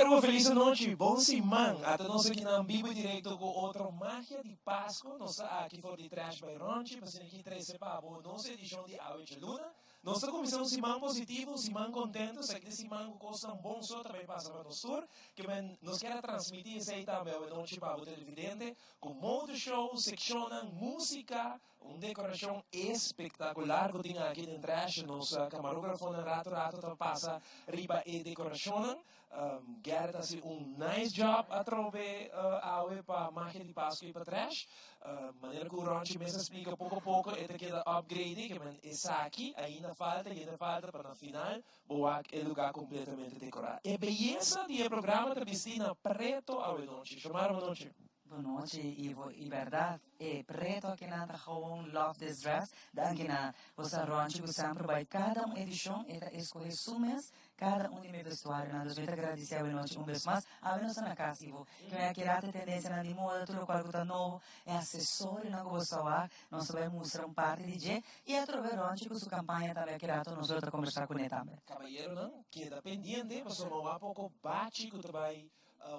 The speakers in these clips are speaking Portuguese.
Caballero, feliz noche, bom simão. Até nós aqui na Vivo e Direto com outra Magia de Páscoa. Nós aqui for de Trash by Ronchi, mas aqui três para a nossa edição de Aue de Luna. Nós começamos um simão positivo, simão contento, sei que simão coisa bom só também passa para o sur, que nós quer transmitir isso aí também a noite para o televidente, com modo show, seccionam música, uma decoração espetacular que tem aqui dentro Trash, nossa camarógrafo na rato passa riba e decoração. Gerrit assim nice job a trover Aue para Magia de Páscoa e para Trash. Maneira que o Ronchi mesmo explica pouco a pouco, é que upgrade, que essa aqui ainda falta para na final, boa é lugar completamente decorado. E beleza do programa da piscina preto a noite. Chamaram a noite. Boa noite, Ivo. E verdade, é preto que nada gewoon love this dress. Danke na você Ronchi que sempre vai cada uma edição é escolher sumas cada um de meu vestuário. Nós vamos agradecer a noite vez mais. A nós na casa, Ivo. Que é que a tendência na de moda, tudo qual que tá novo, é acessório na gosta lá. Nós vamos mostrar parte de G e a trover Ronchi com sua campanha também que nós vamos conversar com ele também. Caballero não, queda pendente, mas não há pouco bate que vai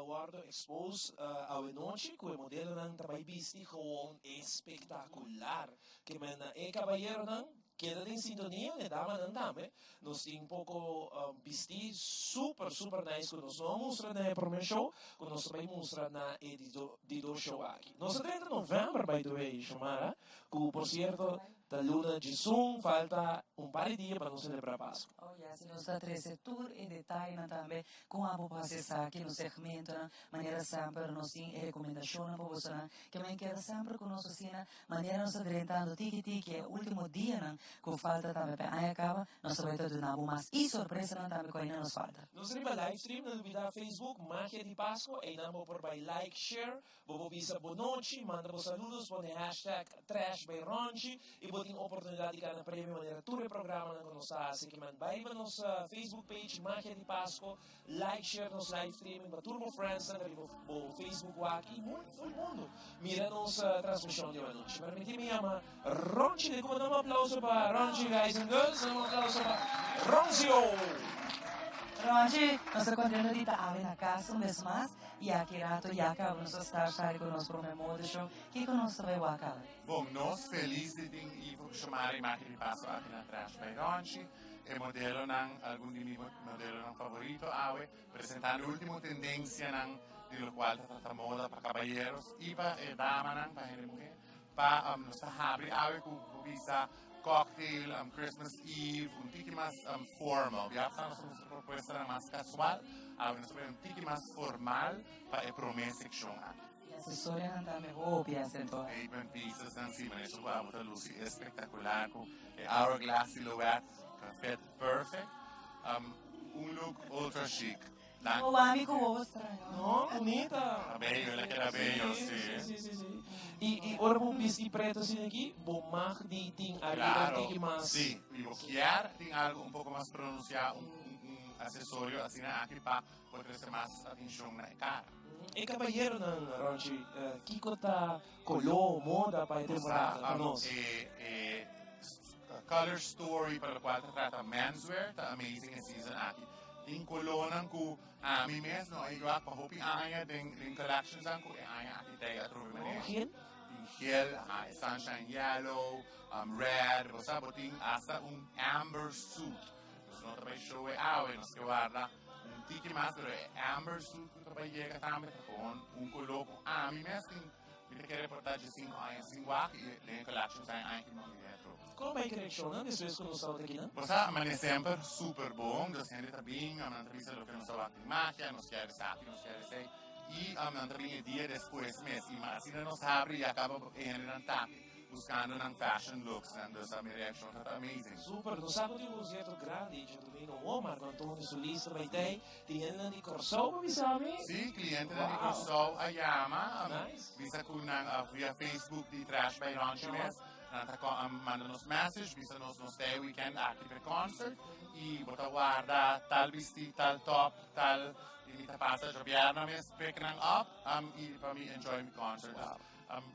guardo expose a noite que o modelo não trabalha visto gewoon espetacular que mena e caballero não queda em sintonia de dama não também nós tem um pouco vestir super nice que nós vamos mostrar na primeiro show que nós vamos mostrar na editor show aqui nós 30 de novembro by the way chamara que por certo da luna de Zoom falta par de dias para nós celebrar a Páscoa. Oh, yes, nós está três tour e detalhe também com a população aqui no segmento, maneira sempre nós tem recomendação para você, que me quer sempre com nossa cena, maneira nós adrentando tiki que é o último dia, com falta também para aí acaba, nós vai ter de mais e surpresa também com ainda nos falta. Nós temos live stream na dúvida Facebook, Magia de Páscoa, e não por by like, share, vou visa boa noite, manda vos saludos, põe hashtag Trash by Ronchi e tem oportunidade de ganhar prêmio maneira todo o programa na nossa assim que vai para nossa Facebook page Magia de Páscoa like share nos live streaming para turbo friends na o Facebook aqui muito todo mundo mira nossa transmissão de hoje permite-me chamar Ronchi de como um aplauso para Ronchi guys and girls um aplauso para Roncio. Ronchi, nós contando de estar na casa um mês mais e aqui rato já acabamos de estar com o nosso primeiro show que conosco vai acabar. Bom, nós felizes de chamar a Magia de Páscoa aqui na Trash by Ronchi. E modelo ng algum de meus modelos ng favorito awe apresentando a última tendência ng de lo cual trata moda para caballeros e para dama ng para mulher para nossa abre awe com visa cocktail Christmas Eve um tiki mais formal já está nossa proposta mais casual awe nós um tiki mais formal para a promessa section Assessore também roupa acento. Even pieces and cima isso vai botar luz espetacular com hourglass silhouette fit perfect look ultra chic. O amigo mostra. Não, bonita. Cabello, ela quer cabello, sim. E ora vamos vestir preto assim aqui, bom mar de tem ali que mais. Sim, e o que tem algo um pouco mais pronunciado, acessório assim aqui para poder ser mais atenção na cara. E caballero ng Ronchi, kiko ta color, moda para a temporada para nós. Color story para o qual trata menswear, tá amazing season aqui. Tem colonan ko mi mesmo ay gwa pa hoping aya ding collections ang ko aya aqui tem a trove maneira. Gel, sunshine yellow, red, basta boting hasta amber suit. Gusto na também show é nos que guarda tiki mais pero amber suit que também chega também com color mi mesmo me quer reportar de 5 anos 5 aqui tem collections ang aqui no dentro. Como vai collection depois quando estava aqui, né? Basta mas sempre super bom, da gente também, a entrevista lo que nos estava aqui magia, nos quer saber, nos quer sei e a também dia depois mês e mais se nos abre e acaba buscando ng fashion looks and sa minha reaction tá amazing. Super, no sábado tem um projeto grande, já também no Walmart, quando todo su lista vai ter, tinha de Corso, me sabe? Sim, cliente de Corso, a Yama, visa com via Facebook de Trash by Ronchi Mes, manda-nos message, visa nos stay weekend aqui para concert, e bota guarda tal vestido, tal top, tal limita passa, já viernes, pick up, e para mim enjoy my concert.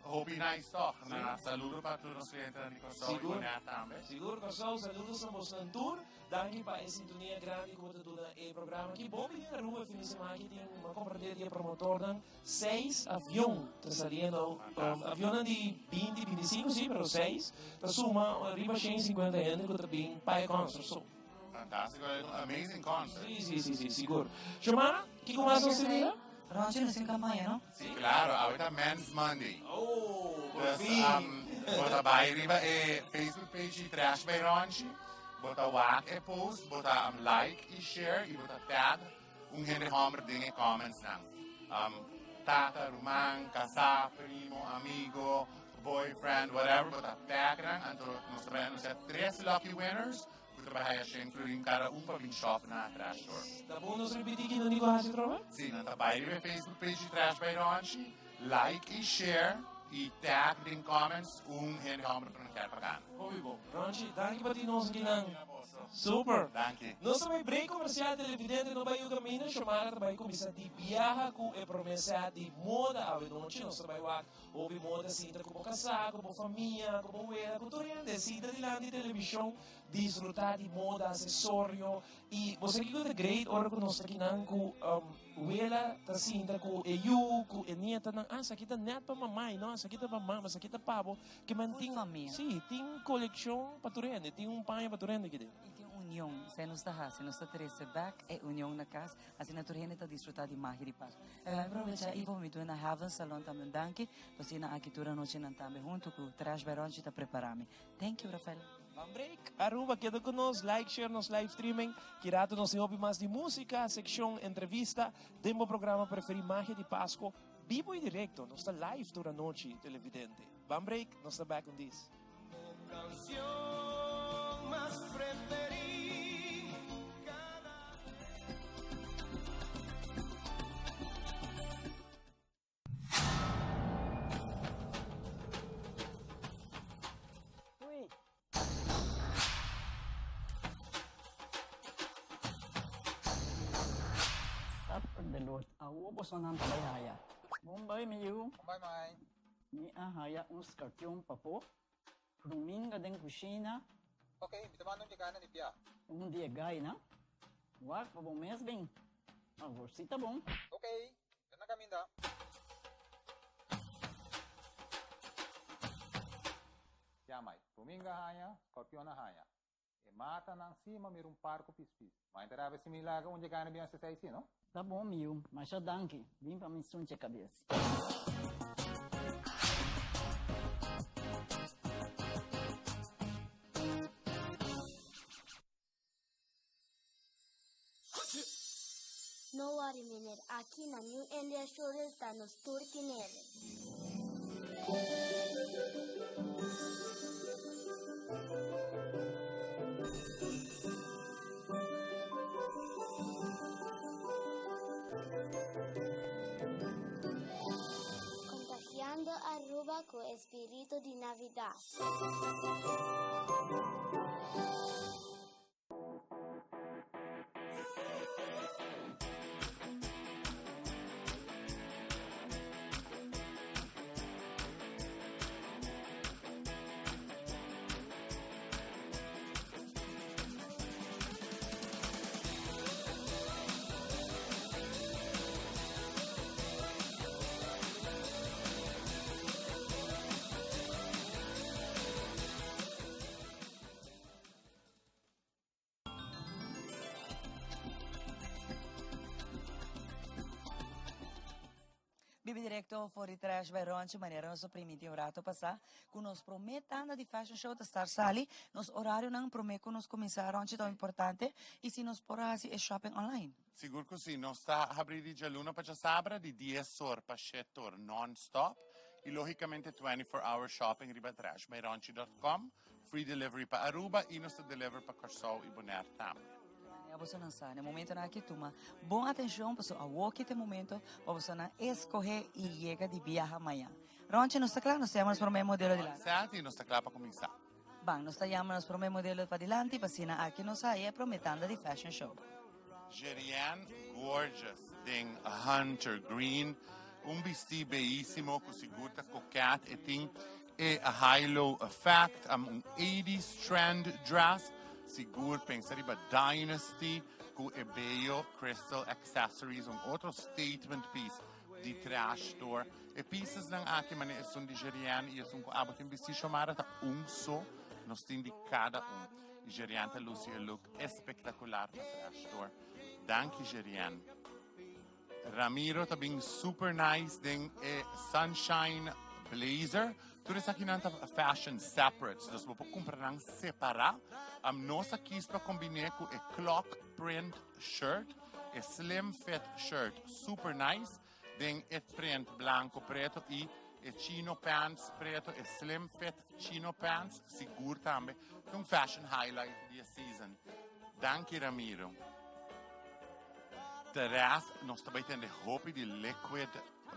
Hobby nice talk. Na saludo para todos os clientes da Nicoso e Bonita também. Seguro, pessoal. Saludos a Boston Tour. Daqui para a sintonia grande que você tudo no programa aqui. Bom, pedir a rua, fim de semana aqui tem uma companhia promotor de 6 aviões. Está saliendo aviões de 20, 25, sim, mas 6. Está suma, arriba 150 anos que também para concert. Fantástico, amazing concert. Sim, seguro. Chamara, que começa a ser? Ronchi, nasa yung kampanya, no? Sí, claro, ahorita Men's Monday. Oh, por Dus, fin. bota bij riba Facebook page Trash by Ronchi, bota wak post, bota like e share, e bota tag, Henry Homer dingen comments nang. Tata, rumang, kasa, primo, amigo, boyfriend, whatever, bota tag nang, anto nos trabajan 3 lucky winners, trabalha siya including cada pabing shop na Trash Store. Tapos nos repetir que não digo a se trova? Sim, natabay rin Facebook page Trash by Ronchi, like e share, e tag din comments Henry Homer para não quer pagar. Muy bom. Ronchi, danke para ti nós aqui nang. Super. Danke. Nós também break comercial televidente no Baio Camina, chamada também comissão de viaja com a promessa de moda a noite. Nós também houve moda cinta como casaco, como família, como era, com tudo de cinta de lá de televisão, desfrutar de moda, acessório e você que é great, ora que nós aqui nang com ela tá cinta com eu, com a nieta nang essa aqui tá net para mamãe, não, essa aqui tá para mamãe, essa aqui tá pavo, que mantém família. Sim, tem coleção para turende, tem panha para turende aqui dentro. União, se nos está se nos está trece back é união na casa, assim na turma está desfrutar de magia de paz. Aproveita e vamos na Haven Salon também danke, você na aqui tura noite não também junto com Trash by Ronchi está preparando. Thank you, Rafael. Vamos break. Aruba, queda conosco, like, share nos live streaming, kirato nos hobby mais de música, secção entrevista, demo programa preferido magia de Páscoa, vivo e direto, nos está live durante a noite, televidente. Vamos break, nos está back on this. Canción más preferida. Delot, ako po sa nang pabayaya. Bombay, miyo. Bye. Ni ahaya uns kartyong papo. Rumin ka din kusina. Okay, bitaman di kanan ipya. Dia gay na. Wak pa bong mesbing. Sita bong. Okay, yan na kami da. Yamay, ruminga haya, scorpion na haya. E mata nang sima mirung parko pispis. Mainterabe similaga unde kanan biyan sa saisi, no? Tá bom, Mil, mas já danke. Vim para me sunte a cabeça. No worry, minute. Aqui na New India Shores está nos Turtinere. Aruba con espíritu de Navidad. Bibi Directo for the Trash by Ronchi, maneira nosso primitivo rato passar, que nos prometando de fashion show de estar sali, nos horário não promete que nos começar Ronchi tão importante, e se nos porasi é shopping online. Siguro que sim, nós está abrindo de luna para sabra de 10 horas para 7 horas non-stop, e logicamente 24-hour shopping riba Trash by Ronchi.com, free delivery para Aruba e nos deliver para Corsol e Bonaire também. Você não sabe, no momento na que toma boa atenção para a walk te momento para você não escolher e chega de viajar amanhã. Ronchi, nós está claro, nós temos para o meu modelo de lá. Certo, e nós está claro para começar. Bem, nós estamos para o meu modelo para dilante, para cima aqui nós aí prometendo de fashion show. Gerian, gorgeous, ding, a hunter green, un vestito bellissimo, con sigurta coquette e ting e a high-low effect, un 80s trend dress, sigur pensare ba Dynasty, con e bello crystal accessories, un altro statement piece di trash store. E pieces ng aking mani sono nigerian, io sono abot in vestito marata un so, non sto indicada un nigerian ta Lucy look espectacular pa trash store. Dank nigerian. Ramiro tabing super nice ding e sunshine blazer. Tu rin sa kinanta fashion separate. Dus mo po kumprang separa. No sa kispa kombine ko e clock print shirt, e slim fit shirt. Super nice. Ding e print blanco preto e chino pants preto e slim fit chino pants. Sigur tambe. Un fashion highlight di season. Danke Ramiro. De rest, nog steeds in de hoop die liquid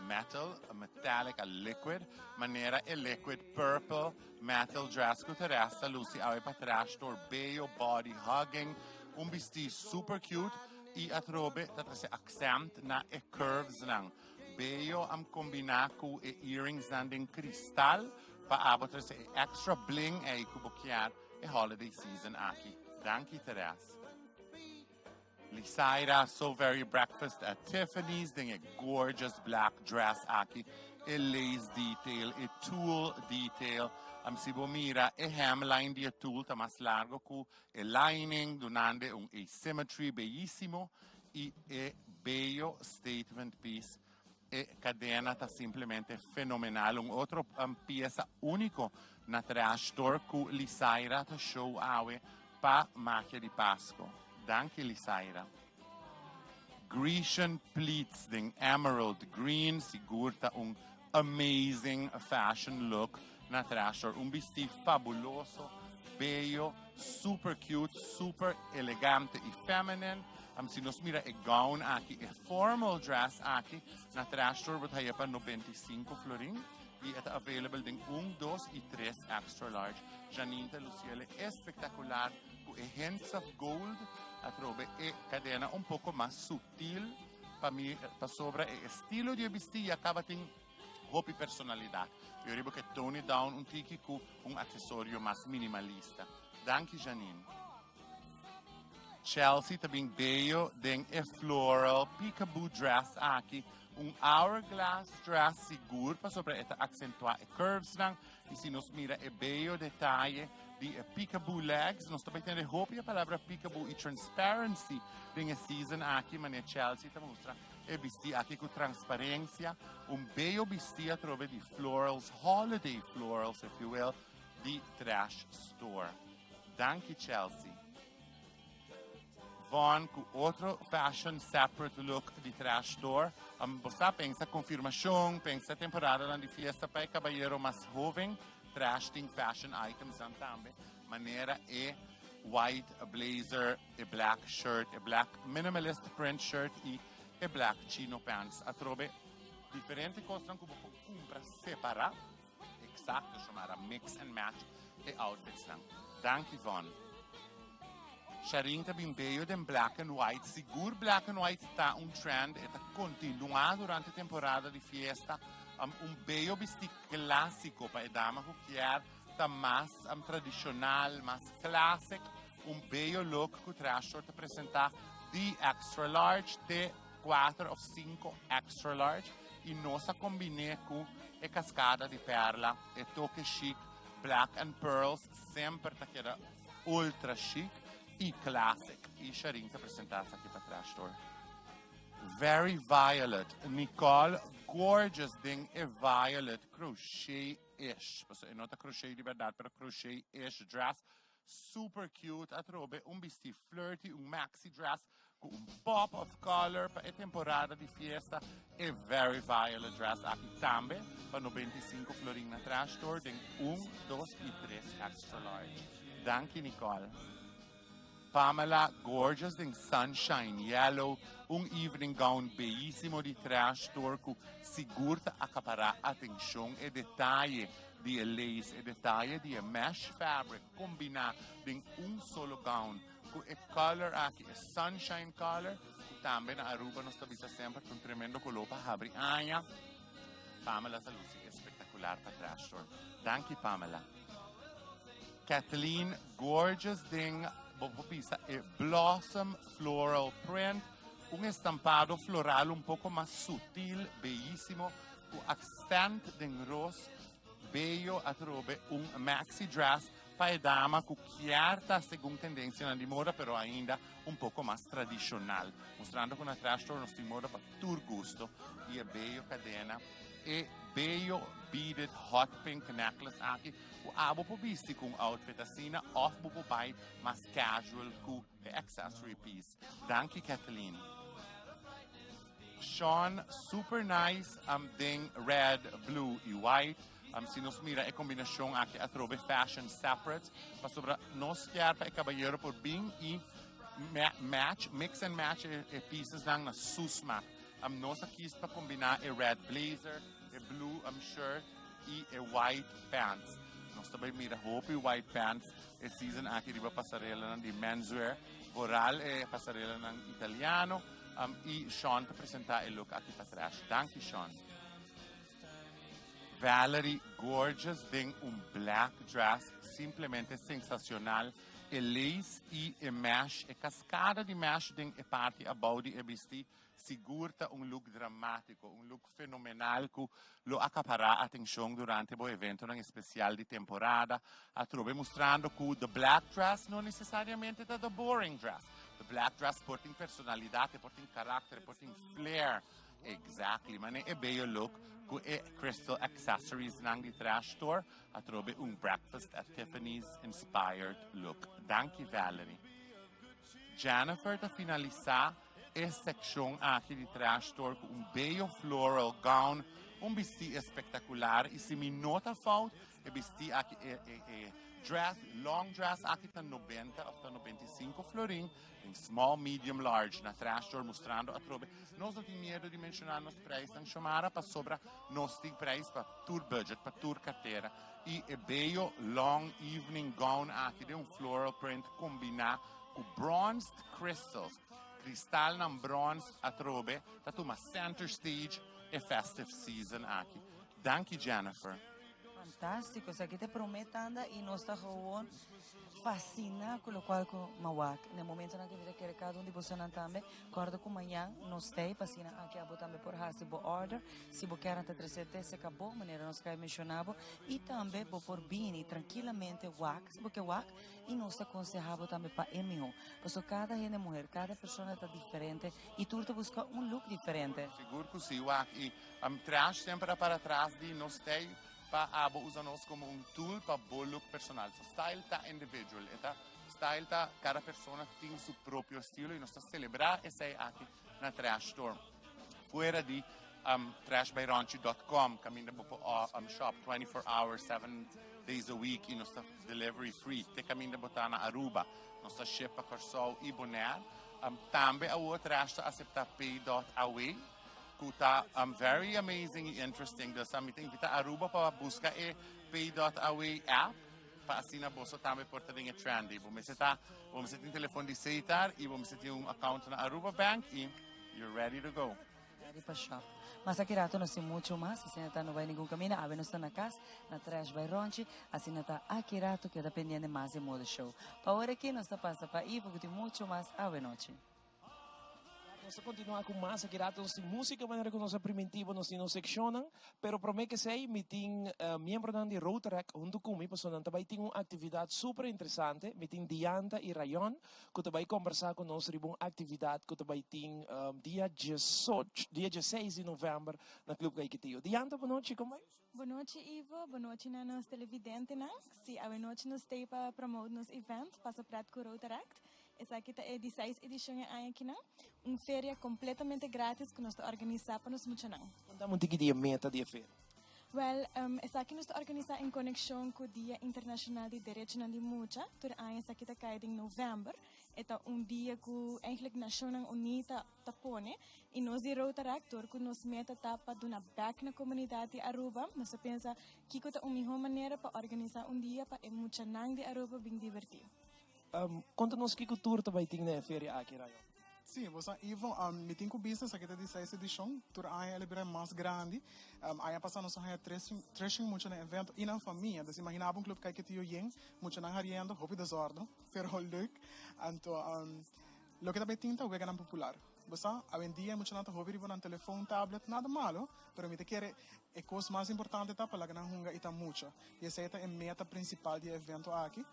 metal, metallic a liquid, maniera e liquid purple metal dress cu de rest, Lucy au pa trash door bello body hugging, un vestido super cute e atrobe dat se accent na e curves lang. Bello am combina cu e earrings dan din cristal, pa abot se extra bling e cu bocchiar e holiday season aki. Danke Teres. Lisaira, so very breakfast at Tiffany's, ding a gorgeous black dress aki, a lace detail, a tulle detail, sibomira, e hemline di a tulle ta mas largo cu, e lining, donande un asymmetry bellissimo, e bello statement piece, e cadena ta simplemente fenomenale, un altro pieza unico na trash store cu Lisaira ta show awe pa macchia di Pasco. Danke, Lisaira. Grecian pleats, ding emerald green, sigurta un amazing fashion look na trasher. Un vestito fabuloso, bello, super cute, super elegante e feminine. Si nos mira e gown aqui, e formal dress aqui, na trasher, but hay pa 95 florin. E é available ding 1, 2 e 3 extra large. Janine Luciele, espectacular, com hints of gold, atrobe e cadena un poco más sutil pa sobra e estilo di vestiti acaba tem hopi personalidad. Io arrivo che tone down un tiki cu un accessorio más minimalista. Danke Janine. Chelsea tabing bello ding e floral peekaboo dress aqui, un hourglass dress sigur pa sobra eta accentua e curves lang, e si nos mira e bello detalle di peekaboo legs, non sto mettendo hopi a palavra peekaboo e transparency ding a season aqui, ma Chelsea ta mostra e vesti aqui con trasparenza, un bello vesti a trove di florals, holiday florals if you will, di trash store. Danke Chelsea. Von cu outro fashion separate look di trash store. Você pensa confirmação, pensa temporada lá de fiesta para caballero mais jovem, trash thing fashion items também. Maneira e white blazer, e black shirt, e black minimalist print shirt e black chino pants. A trobe diferente costam que você compra separar, exacto, chamada mix and match e outfits lang. Danke Von. Sharing tabing bello den black and white. Sigur black and white ta un trend e ta continua durante temporada di fiesta. Un bello vesti classico pa dama cu chiar ta mas tradicional, mas classic. Un bello look cu trash short presenta di extra large, te 4 o 5 extra large. E nossa combine cu e cascada di perla e toque chic, black and pearls, sempre ta chiara ultra chic. E classic. E Sharing te presentasse aqui para Trash Store. Very violet. Nicole, gorgeous ding e violet crochet-ish. É nota crochet de verdade, pero crochet-ish dress. Super cute. Atrobe un vestido flirty, un maxi dress com un pop of color para a temporada de fiesta. E very violet dress aqui também. Para 95 florin na Trash Store. Ding 1, 2 e 3 extra large. Danke Nicole. Pamela, gorgeous ding sunshine yellow, un evening gown bellissimo di trash store cu sigurta accaparà attenzione e dettagli di lace e dettagli di mesh fabric combinato in un solo gown cu e color aqui e sunshine color cu tambe na Aruba nos tabita sempre con tremendo colore pa habri aia Pamela Saluzzi espectacular para Trash Tour. Danke Pamela. Kathleen, gorgeous ding, pisa e blossom floral print, un estampado floral un poco más sutil, bellissimo, un accent ding rose, bello atrobe, un maxi dress para dama con chiarta según tendencia di moda, però ainda un poco más tradicional, mostrando con la Trash Tour nostro moda para tu gusto, e bello cadena, e bello beaded hot pink necklace aqui, o abo po visti com outfit assim, off po pai, mas casual com accessory piece. Danke Kathleen. Sean, super nice, ding red, blue e white. Se nos mira, é combinação aqui a trobe fashion separate, para sobre nos quer para caballero por bem e match, mix and match e pieces lang na susma. Nos aqui para combinar e red blazer, e blue shirt e white pants. Nós também mira hope e white pants e season aqui riba passarela de menswear, voral e passarela ng italiano. E Sean para apresentar o look aqui para trás. Danke Sean. Valerie, gorgeous, ding black dress, simplesmente sensacional. E lace e mesh, e cascada de mesh ding e parte a body e vesti, sigurta look drammatico, look fenomenal que lo accaparrà attenzione durante o evento especial di temporada. A trobe mostrando che the black dress non necessariamente the boring dress. The black dress porta in personalità, porta in carattere, porta in flair. Exactly, ma è bello look con crystal accessories nang di Trash Tour. A trobe breakfast at Tiffany's inspired look. Danke Valerie. Jennifer da finalizar e section aqui di Trash Tour com bello floral gown, vestido espetacular e se me nota fout e vestido aqui dress, long dress aqui tá 90 ou 95 florin, em small, medium, large na Trash Tour mostrando a trobe. Nós não temos medo de mencionar nos preços em chamara para sobra nós tem preço para tour budget, para tour carteira e bello long evening gown aqui de floral print combinar com bronzed crystals. Cristal ng bronze a trobe, tato uma center stage e festive season aqui. Danke Jennifer. Fantástico, isso aqui te prometendo e nós está gewoon fascina com o qual com mawak. No momento na que você quer cada de você não também, acordo com manhã, nós tem fascina aqui a botar por se bo order, se bo quer até 300 se acabou, maneira nós cai mencionava e também bo por bini tranquilamente wak, se bo que wak e nós está aconselhava também para MO. Porque cada gente mulher, cada pessoa está diferente e tu te busca look diferente. Seguro que sim, wak e trash sempre para trás de nós tem abo usamos como tool para bom look personal. So style tá individual, eta style tá cada pessoa tem seu próprio estilo e nós está celebrar esse aqui na Trash Tour. Fuera de trashbyronchi.com, caminha para shop 24 hours, 7 days a week e nós está delivery free. Te caminha botar na Aruba, nós está ship para Corsol e Bonaire. Também a outra está aceitar pay.away. Kuta very amazing e interesting. Da sa miting kita Aruba para buscar e pay.away app para assim na bolsa também porta de trendy. Você tem telefone de aceitar e você tem account na Aruba Bank e you're ready to go. Ready para shop. Mas aqui rato nós temos muito mais, assim não vai nenhum caminho, a nós está na casa, na Trash by Ronchi, assim está aqui rato que depende de mais de modo show. Para agora aqui nós está passa para aí, porque tem muito mais a noite. Nós continuamos com mais aqui, nós temos música, maneira que nós primitiva, nós temos seccionam, pero promete que sei, me tem membro de Rotaract, junto comigo, pessoal, também tem uma atividade super interessante, me tem Dianta e Rayon, que também conversar com nós sobre uma atividade que também tem dia 16 de novembro na Clube Caicatio. Dianta, boa noite, como é? Boa noite, Ivo. Boa noite, nos televidentes. Se a noite nos tem para promover nos evento, passa prato com Rotaract. Essa aqui é a 16 edição aqui, feria completamente grátis que nós organizamos para nos muito. Contamos um dia meta de feira. Well, essa aqui nós organizamos em conexão com o Dia Internacional de Direitos de Mucha, que essa aqui está em novembro. É dia que eigenlijk Nacional Unida tapone e nós de Rotaract, que nos meta para dar back na comunidade Aruba, nós pensa que é uma melhor maneira para organizar dia para muito de Aruba bem divertido. Conta-nos que cultura também tem na feira aqui, Rayon? Sim, você Ivo, meeting com business aqui da 16 edição, tur aí ele é mais grande, aí passando só aí treching muito no evento e na família, das imaginava clube que tinha yen, muito na hariendo, hobby desordem, pero leuk, então lo que também tinta o vegan popular. Você, hoje em dia, muito nada hobby ribo no telefone, tablet, nada malo, pero me te quer a coisa mais importante tá para que não hunga ita muito. E essa é a meta principal do evento aqui.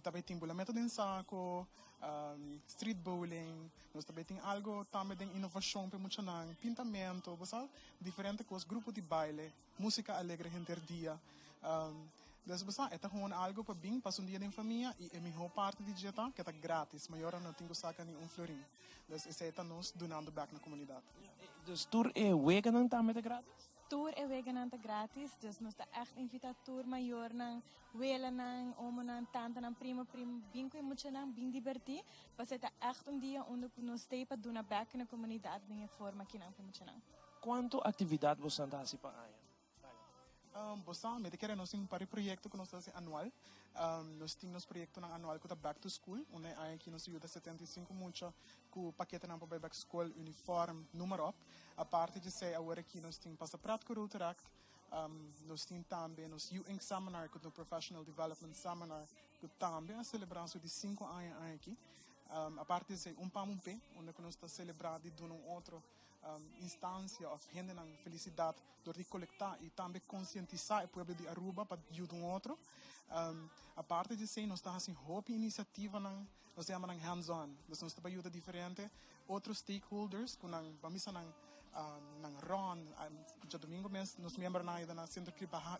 Também tem bolamento de saco, street bowling, nós também tem algo também de inovação para muito não, pintamento, você, diferentes coisas, grupo de baile, música alegre entre dia. Dus é gewoon algo para bem, para um dia de família e a minha parte de dia que é grátis, maior não tenho saca nem florim. Dus isso é nós donando back na comunidade. Dus tour é vegan também grátis? Tour é vegan grátis, dus nós está echt invita tour maior nang wela nang omo nang tanta nang prima bem com muito nang bem divertir, mas é echt dia onde nós stay para donar back na comunidade de forma que nang muito nang. Quanto atividade você está assim para aí? Me quer nós temos um projeto que nós fazemos anual. Nós temos projeto anual que é Back to School, onde aqui nós ajuda 75 muito com o paquete para Back to School, uniforme, número. A parte de ser agora aqui nós temos passa prático Rotaract, nós temos também nos Youth Seminar, que é o Professional Development Seminar, que também a celebração de 5 anos aqui. A parte de ser pamumpe, onde nós estamos celebrando de um outro instância of gente na felicidade de coletar e também conscientizar o povo de Aruba para ajudar outro. A parte de ser nós estamos assim hobby iniciativa nós chamamos hands-on, nós estamos ajudando diferente outros stakeholders que nang pamisa nang Ron, já domingo mês nos membros na centro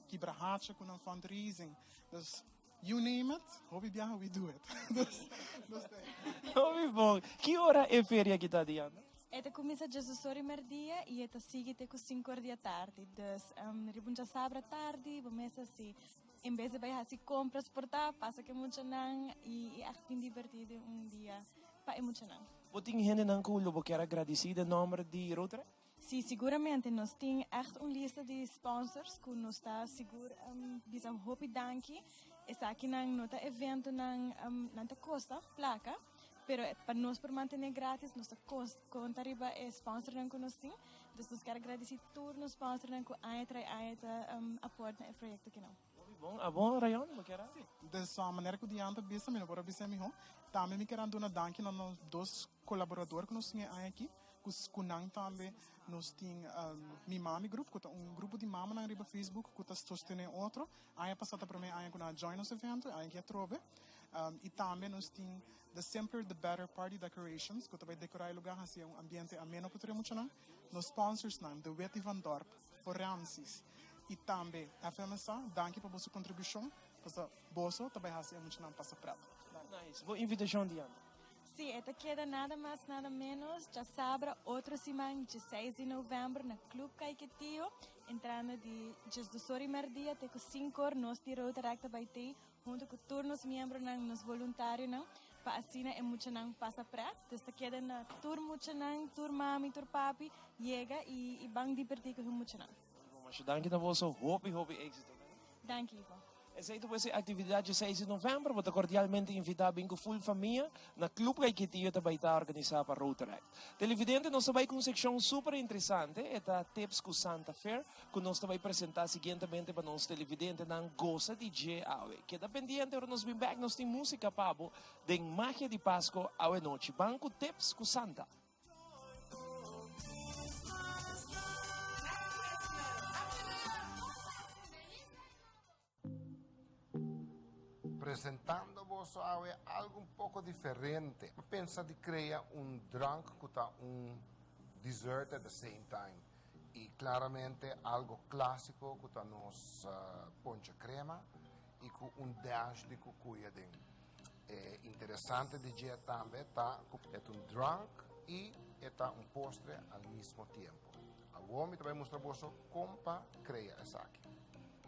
Kibrahacha com fundraising, you name it, hobby viaja we do it. Hobby bom. Que hora é feria que está diante? Eta começa Jesus merdia e eta sigue te com 5 da tarde. Dus ribunja sabra tarde, começa assim. Em vez de vai assim compras portar, passa que muito não e é bem divertido dia para muito não. Você tem gente não culo, você quer agradecer o nome de Rotary? Sim, seguramente nós temos echt lista de sponsors que nos está seguro bisa hopi danki. Essa aqui não tá evento não tá custa placa. Pero para nós por manter grátis, nós conta riba é sponsor não que nós temos. Então nós quero agradecer todos os sponsors não que aportam no projeto aqui não. Bom, Rayon, você quer? Dessa maneira que o diante bisa, me bora bisa me também me quero dar danke nos dois colaboradores que nós temos aqui. Kunang também nós temos mi mami grupo, que grupo de mama na riba Facebook, que está sustentando outro. Aí passada para mim, aí que nós join nos evento, aí que é trobe. E também nós temos The Simpler the Better Party Decorations, que vai decorar o lugar assim ambiente ameno para todo mundo. Nos sponsors não, The Wetty Van Dorp, Forensis. E também a FMSA, danke por sua contribuição, para bolso também assim muito não passa prato. Nice. Boa invitação diante. Sim, esta queda nada mais, nada menos. Já sabra, outra semana, 16 de novembro, no Clube Caiquetillo, entrando de Jesus merdia, até com 5 horas, nós de Rotaract vai ter, junto com todos os membros, nos voluntários, para assim, é muito não passa prato. Esta queda na tur muito não, tur mami, tur papi, chega e bang divertir com muito não. Mas danke na vosso hobby êxito. Danke, Ivo. Essa é a atividade de 6 de novembro, você cordialmente invitado a full família na Clube Caiquetillo que vai estar organizado para Rotaract. Televidente, nós vai com uma secção super interessante, é a Tips com Santa Fair, que nós vai apresentar seguintemente para nós televidentes na Goza DJ Aue. Queda pendiente, nós vamos back, nós temos música pabo de Magia de Páscoa Aue Noite. Banco Tips com Santa. Presentando-vos algo um pouco diferente. Pensa de criar drink que está dessert at the same time. E claramente algo clássico que está nos poncha crema e com dash de cucuia dentro. É interessante de dia também tá é drink e é postre ao mesmo tempo. Agora também mostrar-vos como criar essa aqui.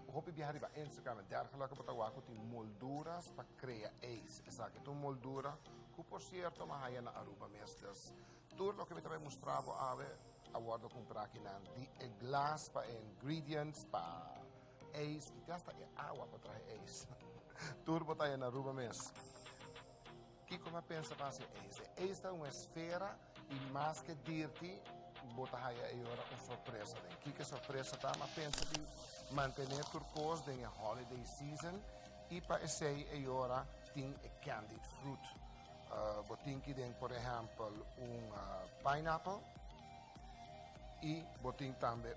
Hopi viajar riba Instagram, dar que lá que pataguaco tem molduras para criar ace. Essa aqui tem moldura, que por certo, mas aí na Aruba mestres. Tudo o que me também mostrava a guardo comprar aqui na de glass para ingredients para ace, e até água para trazer ace. Tudo botar aí na Aruba mesmo. Kiko me pensa assim, esta é uma esfera e mais que dirty, bota aí agora uma surpresa. Que surpresa tá? Mas pensa de manter turcos em a holiday season e para esse agora tem candied fruit. Botin que tem, por exemplo, pineapple e botin também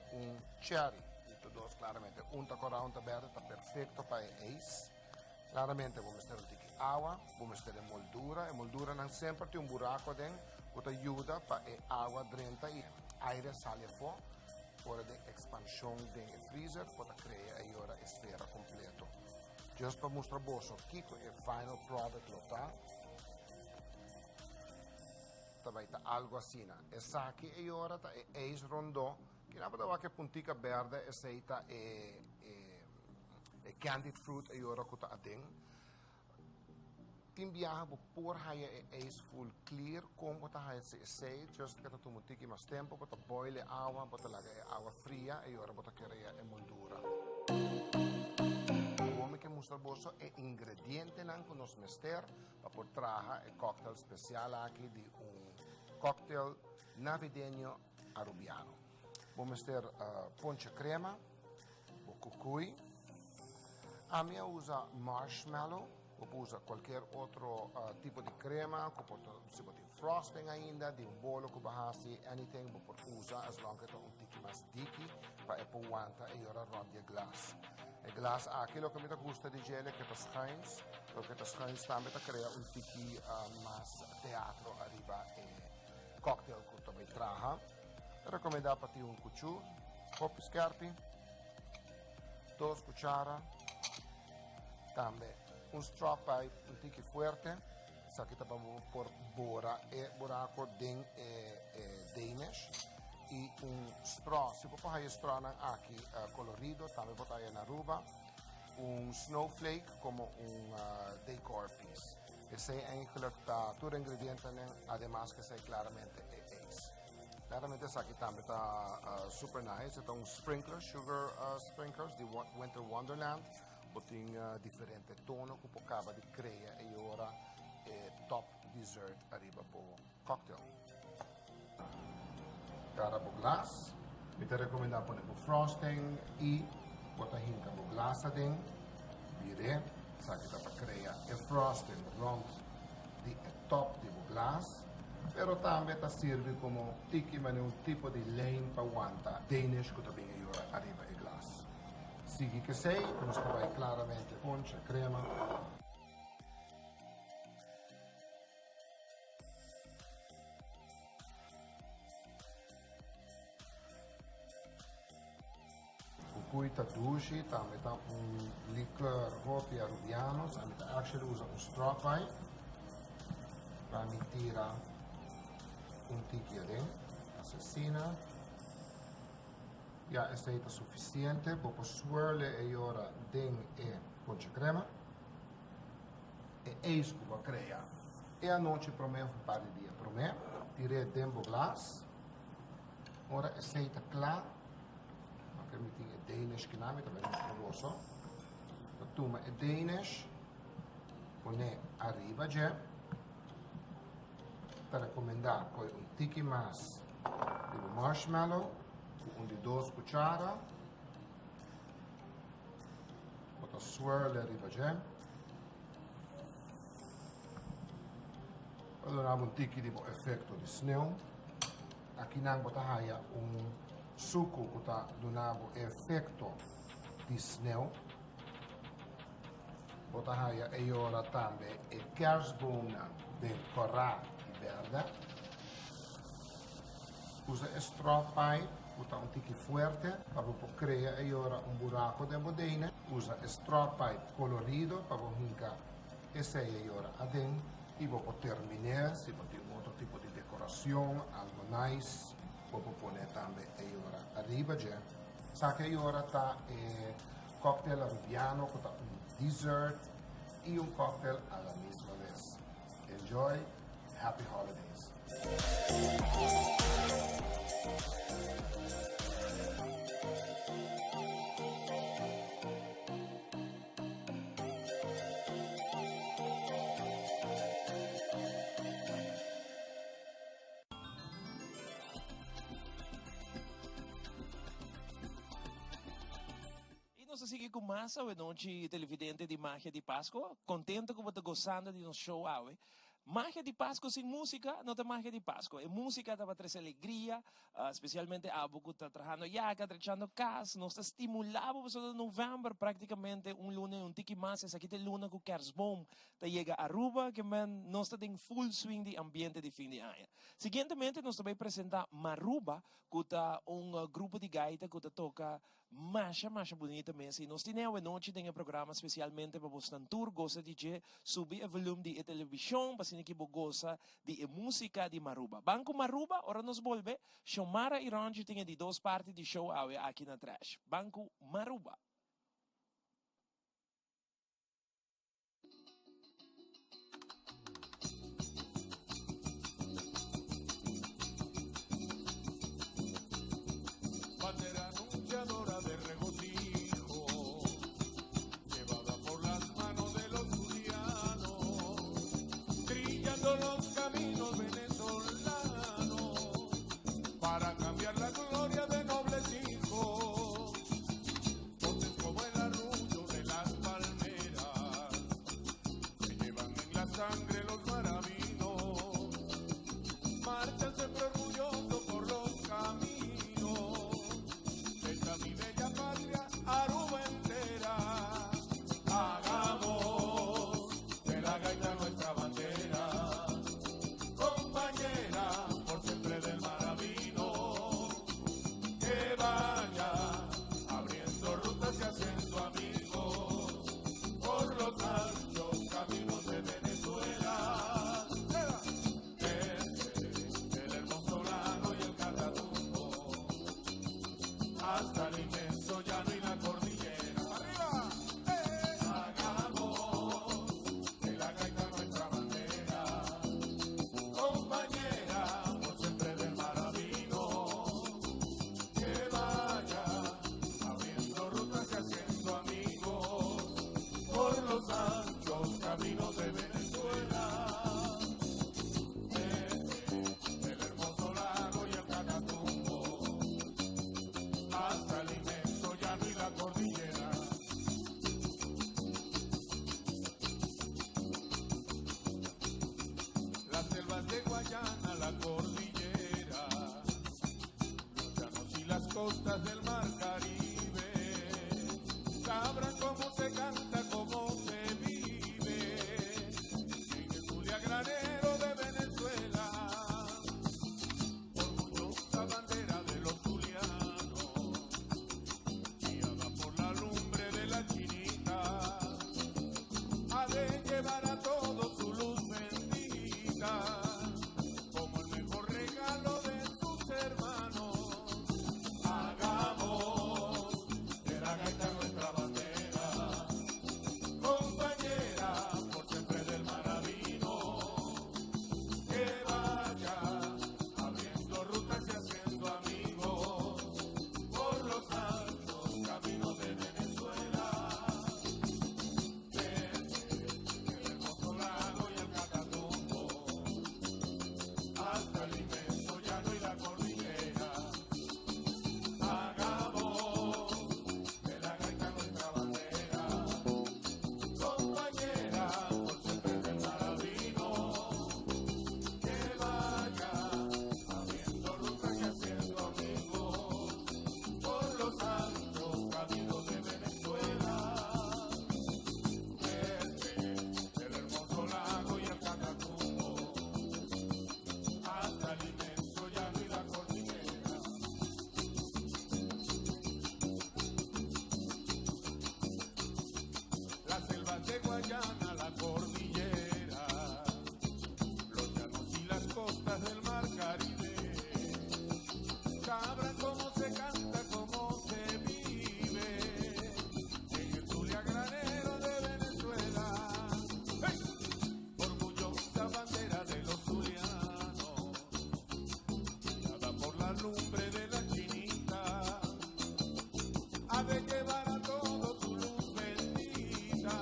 cherry. Todos claramente, tá coral, tá verde, tá perfeito para eis. Claramente vamos ter água, vamos ter moldura. A moldura não sempre tem buraco dentro, que ajuda para a água drenta e aire sair fora. Por a expansão do freezer, para criar agora a esfera completa. Just para mostrar bosso, aqui é o final product, tá? Vai estar algo assim. Essa aqui agora tá eis rondo, que não pode que puntica verde, essa é candied fruit agora que está dentro. Tem viagem por aí é full clear como está aí se just que tu mutiki mais tempo para boiler água para lagar água fria e agora para criar a moldura. Como que mostra bolso é ingrediente não que nos mester para por trazer o cocktail especial aqui de cocktail navideño arubiano. Vamos ter ponche crema, o cucuy. A minha usa marshmallow. Ou usa qualquer outro tipo de crema, se pode frosting ainda, de bolo que bahasi, anything, você usa, as long as um tiki mais tiki, para aguanta e ora rod de glass. E glass, aquilo que me gusta de gele que tas schijns, porque tas schijns também cria um tiki mais teatro arriba e cocktail que também traha. Recomendar para ti cuchu, copo scarpi, 2 cuchara, também straw pipe un tiki fuerte, sa kita vamos por bora e buraco den Danish e straw, se você hay straw aqui colorido, também botar aí na ruba, snowflake como decor piece. Esse é eigenlijk todo ingrediente, además que sei claramente é ace. Claramente essa aqui também está super nice, é sprinkler, sugar sprinklers de Winter Wonderland. Botin diferente tono que você acaba de criar e agora top dessert arriba para o cocktail. Para o glass, eu te recomendo pôr o frosting e botar hinca o glass dentro, vire, sabe que dá para criar o frosting rond de top do glass, pero também está serve como tiki, mas um tipo de lane para aguentar Danish que também agora arriba o glass. Sigue que sei, mostra claramente ponche, crema. Cucuy dushi, também está licor hopi arubiano, também actually usa straw pipe para me tirar tiki dentro, assassina. Ja, esta está suficiente, vou swirle e agora dentro ponche crema. E isso que vou criar. E a noite para mim, um par de dias para mim, tirei dentro do glass. Agora esta está clara. Não quero meter Danish que não, também é rosso. Eu tomo Danish, põe arriba já. Para recomendar, põe tiki mais de marshmallow. De 2 cuchara, bota swirl arriba já. Allora un tiki di effetto di sneeuw. Aqui não bota haya suco que está dando effetto di sneeuw. Bota haya e ora também e kerstboom de corra verde. Usa straw pipe. Usa tiki fuerte para criar agora buraco de bodine. Usa straw pipe colorido para hincar esse agora adentro. E vou terminar, se você tem outro tipo de decoração, algo nice, vou pôr também agora arriba já. Sabe que agora está cocktail arubiano, que está dessert e cocktail à la mesma vez. Enjoy, happy holidays. seguir com mais a noite televidente de Magia de Páscoa. Contento que você gostando de nosso show hoje. Magia de Páscoa sem música não tem magia de Páscoa. A música está para trazer alegria, especialmente a que está trabalhando yaca, trechando casa. Nós está estimulando para novembro, praticamente lunes, tiki mais. Essa aqui tem luna com Kersboom. Está chega a Aruba, que nós está em full swing de ambiente de fim de ano. Seguintemente, nós também apresentar Maruba, que está grupo de gaita que toca marcha bonita mesmo. Nós temos a noite tem um programa especialmente para você tour, gosta de subir o volume de televisão, para que gosta de música de Maruba. Banco Maruba, agora nos volve, Shomara e Ronji tem de duas partes de show aqui na Trash. Banco Maruba. Bandera anunciadora de regocijo, llevada por las manos de los zulianos, trillando los caminos venezolanos, para cambiar la gloria de nobles hijos, voces como el arrullo de las palmeras, que llevan en la sangre los maravinos, marchan siempre orgullosos por los caminos. Mi bella patria, Aruba entera, hagamos de la gaita nuestra bandera, compañera, por siempre del maravino, que vaya abriendo rutas y haciendo amigos por los anchos caminos de Venezuela, desde el hermoso Lano y el Catatumbo hasta el inmenso llano y la cordillera. ¡Arriba! Hagamos de la gaita nuestra bandera, compañera, por siempre del maravino, que vaya abriendo rutas y haciendo amigos por los anchos caminos de Venezuela, desde el hermoso lago y el Catatumbo hasta el inmenso llano y la cordillera. Las selvas de Guayana, la cordillera, los llanos y las costas del mar Caribe, sabrán cómo se canta, cómo se vive en el Zulia granero de Venezuela, orgullosa bandera de los zulianos, guiada por la lumbre de la chinita, ha de llevar a todos su luz bendita, como el mejor regalo de sus hermanos. Hagamos de la gaita nuestra bandera, compañera, por siempre del maravino, que vaya abriendo rutas y haciendo amigos por los anchos caminos de Venezuela, desde el hermoso lago y el Catatumbo hasta el inmenso llano y la cordillera. Hagamos de la gaita nuestra bandera, compañera, por siempre del maravino, que vaya abriendo rutas y haciendo amigos por los anchos caminos de Venezuela, desde el hermoso lago y el Catatumbo hasta el inmenso llano y la cordillera. Las selvas de Guayana, la cordillera, los llanos y las costas del mar Caribe, sabrán cómo se canta, cómo se vive en el Zulia granero de Venezuela. ¡Hey! Orgullosa bandera de los zulianos, guiada por la lumbre de la chinita, ha de llevar a todos su luz bendita,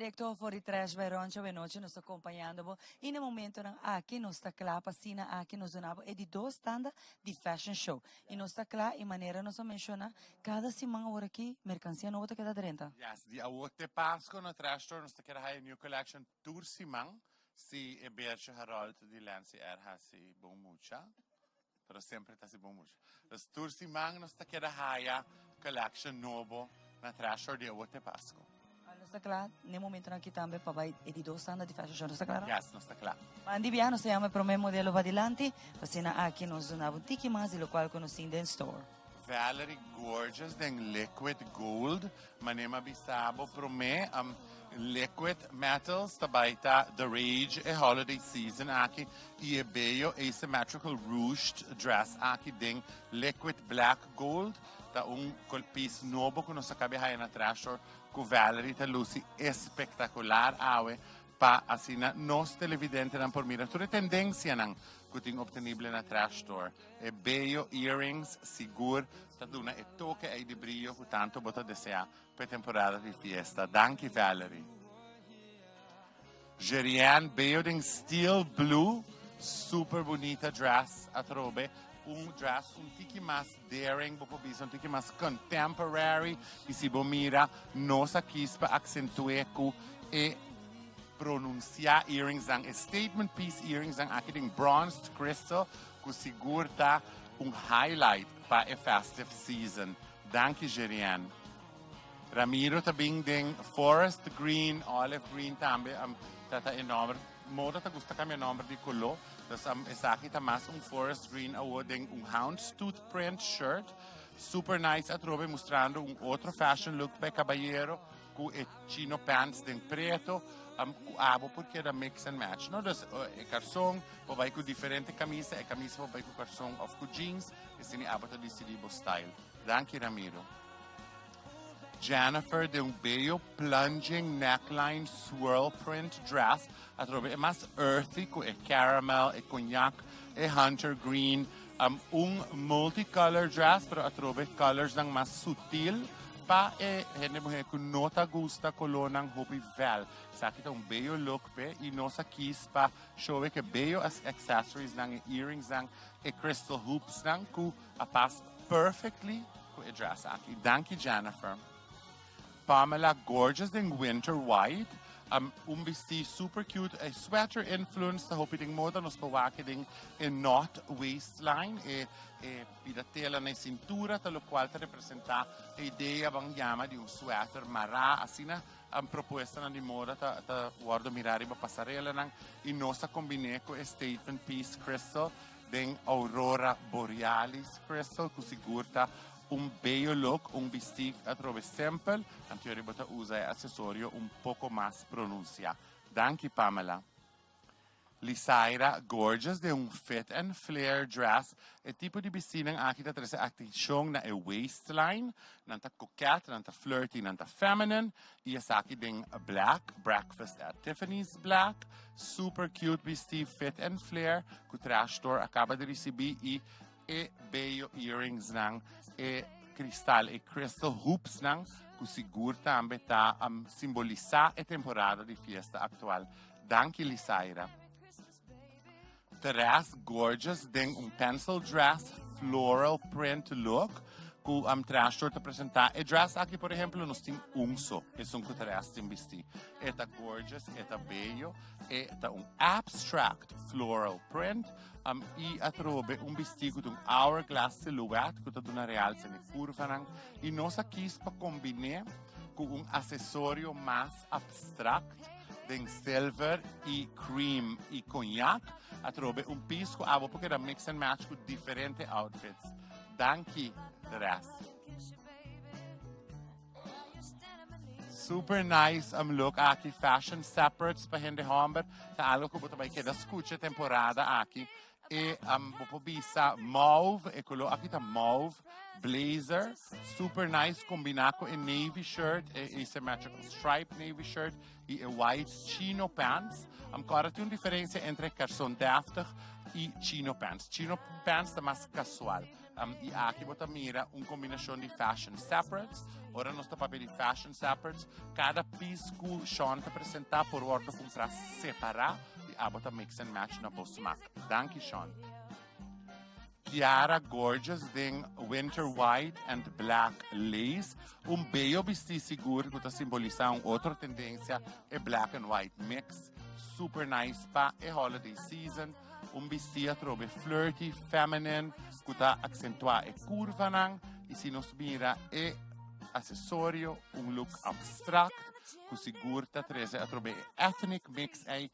director voor die trash bij Roncha we noche nos acompanhando bo in el momento nan aqui nos está claro pasina aqui nos donavo e di dos standa di fashion show e nos está claro e maneira nos menciona cada semana hora aqui mercancia nova que da drenta. Yes, di awote Pasco no trash store nos kera hay new collection tour simang si e Berche Harold di Lancy hasi bom mucha. Pero sempre tá se bom mucha. Los tour simang nos kera haya collection novo na trash store di awote Pasco. Nos está claro, nel momento nan aqui também papai e di dos standa di fashion show nos está claro? Yes, nos está claro. Mandi biano se chama pro meu modelo vadilanti, pasina aqui nos donavo tiki mais e lo qual conoscindo in store. Valerie Gorgeous den liquid gold manema bisabo pro me liquid metals tabaita the rage e holiday season aki e bello asymmetrical ruched dress aki den liquid black gold ta colpis novo que nos acabe hai na trashor cu Valerie ta luci espectacular awe pa asina nos televidente nan por mirature tendencia nan kuting obtenibile na trash store e bello earrings sigur taduna e toque e di brillo cu tanto bota desea per temporada di fiesta. Danke Valerie. Gerian bello ding steel blue super bonita dress atrobe un dress un tiki mas daring bopo bis un tiki mas contemporary e si bomira nosa kispa accentue cu e pronuncia earrings ang statement piece earrings ang aking bronzed crystal ku sigurta un highlight pa e festive season. Danke Gerian. Ramiro tabing ding forest green, olive green tambe tata enorme moda ta gusta kami enorme di color. Das esaki ta mas un forest green awarding un houndstooth print shirt. Super nice atrobe mostrando un otro fashion look pe caballero cu e chino pants den preto. Abo porque era mix and match, no? Dus e calzón, po vai cu differente camisa, e camisa po vai cu calzón of cu jeans, e sini abo ta di silibo style. Danke Ramiro. Jennifer de un bello plunging neckline swirl print dress, atrobe e mas earthy cu e caramel, e cognac, e hunter green, un multicolor dress, pero atrobe colors nang mas sutil, pa e hene mo con nota gusta colonang hopi vel. Sakita un bello look pe e nosa kis pa show che bello accessories nang e earrings nang e crystal hoops nang ku apas perfectly ku e dress aki. Danke Jennifer. Pamela Gorgeous in winter white. Un vesti super cute, a sweater influence, ta hopi ding moda nos pawaki ding e knot waistline e pidatela na cintura, ta lo qual ta representa a idea bang yama di un sweater marà, asina proposta na di moda ta guardo mirari ba passarela nang in nosa combineco e statement piece crystal ding aurora borealis crystal cu sigurta un bello look, un vestido atrobe simple, anche ribota usa e accessorio un poco más pronuncia. Danke Pamela. Lisaira Gorgeous de un fit and flare dress, e tipo di vestito anche da trese attenzione na e waistline, nanta coquette, nanta flirty, nanta feminine, e esaki ding black, breakfast at Tiffany's black, super cute vestido fit and flare, cu trash store acaba di ricibir e bello earrings nang e cristal e crystal hoops nang cu sigur tambe ta simbolizza e temporada di fiesta actual. Danke Lisaira. Dress Gorgeous ding un pencil dress floral print look cu trash store te presenta e dress aqui por exemplo nos tem unso e son cu dress tim vesti eta gorgeous eta bello eta un abstract floral print e atrobe un vestido con un hourglass silhouette con una realza ne curva e nosa quis pa combine con un accessorio más abstract den silver e cream e cognac atrobe un pisco avo porque era mix and match con differenti outfits. Danke dress. Super nice look aqui fashion separates pa hindi homber ta algo ko buto bay keda escuche temporada aqui e po bisa mauve e quello aqui tá mauve blazer super nice combinato e navy shirt e symmetrical stripe navy shirt e white chino pants agora tem uma diferença entre calção deftig e chino pants tá mais casual e aqui bota mira combinação de fashion separates ora nós estamos para de fashion separates cada piece que Sean te apresentar por ordem comprar separar e bota mix and match na Bosmac. Danke Sean. Chiara Gorgeous den winter white and black lace bello vestido seguro que simboliza outra tendência é black and white mix super nice pa e holiday season vestido trobe flirty feminine que accentua e curva nang e se nos mira e acessório look abstract que seguro treze a trobe ethnic mix e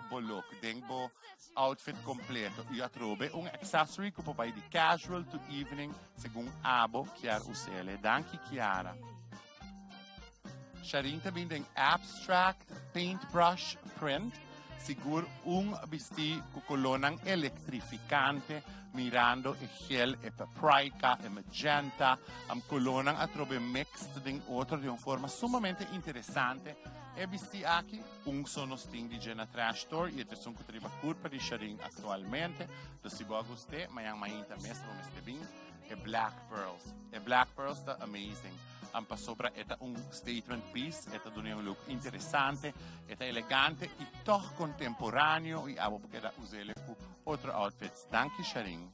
bo look bo outfit completo e a trobe accessory que può di casual to evening secondo abo Chiara usele danke Chiara Sharin também tem abstract paintbrush print seguro vestido com colonang elettrificante mirando e gel e paprika e magenta colonang a trobe mixed din outro de uma forma sumamente interessante e vesti aqui sono sting di Jenna Trash Store e te sono que curva di Sharing attualmente do si boa gostei mas yang mainta mesmo bem e Black Pearls tá amazing pa sopra eta statement piece eta dona look interessante eta elegante e toch contemporaneo e abo porque da usele cu outro outfits danke Sharing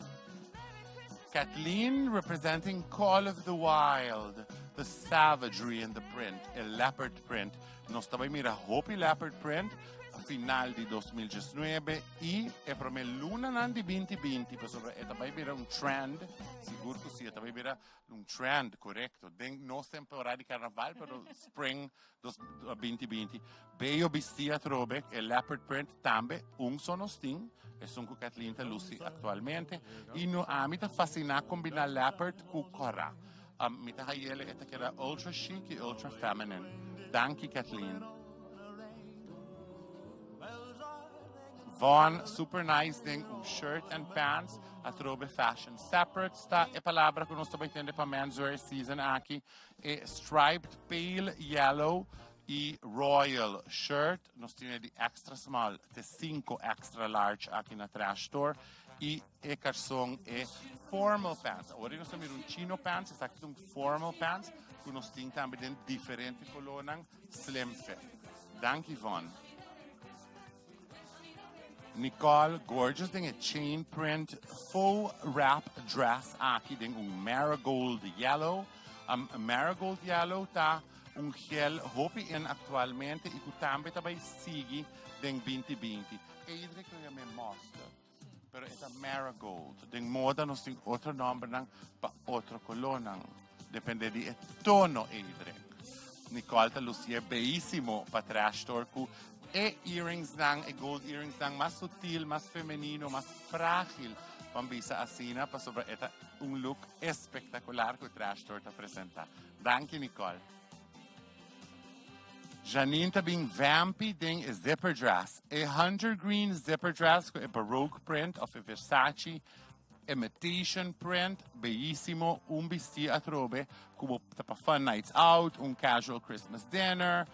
Kathleen representing Call of the Wild the savagery in the print a leopard print nós também mira Hopi leopard print a final di 2019 e per me luna di 2020 per sopra e também mira trend sicuro que sia também mira trend corretto non temporada di carnaval però spring 2020 bello vestida trobe e leopard print tambe sono sting e sono con Kathleen Lucy attualmente e no amita fascina combinare leopard con cora mita hayele eta che era ultra chic e ultra feminine danke Kathleen Vaughn super nice thing shirt and pants a trobe fashion separate sta e palabra che non sto mettendo per menswear season aqui e striped pale yellow e royal shirt nos tiene di extra small te 5 extra large aqui na Trash Store e calção e formal pants ora nós temos chino pants está aqui formal pants que nós temos também diferente colonang slim fit danke Yvonne Nicole Gorgeous tem chain print faux wrap dress aqui tem marigold yellow marigold yellow tá gel hopi in attualmente e que também tá vai seguir tem 2020 e idre que eu me mostra pero é marigold tem moda nós tem outro nome nang pa outro colonang depende di tono idre Nicole tá Lucia bellissimo pa Trash Store cu e earrings nang e gold earrings nang mas sutil, mas femenino, mas frágil pambisa asina pa sobra eta look espectacular que o Trash Store ta presenta. Danke Nicole. Janine ta bing vampy ding a zipper dress. A hunter green zipper dress con a baroque print of a Versace imitation print, bellissimo, vestido a trobe como pa fun nights out, casual Christmas dinner,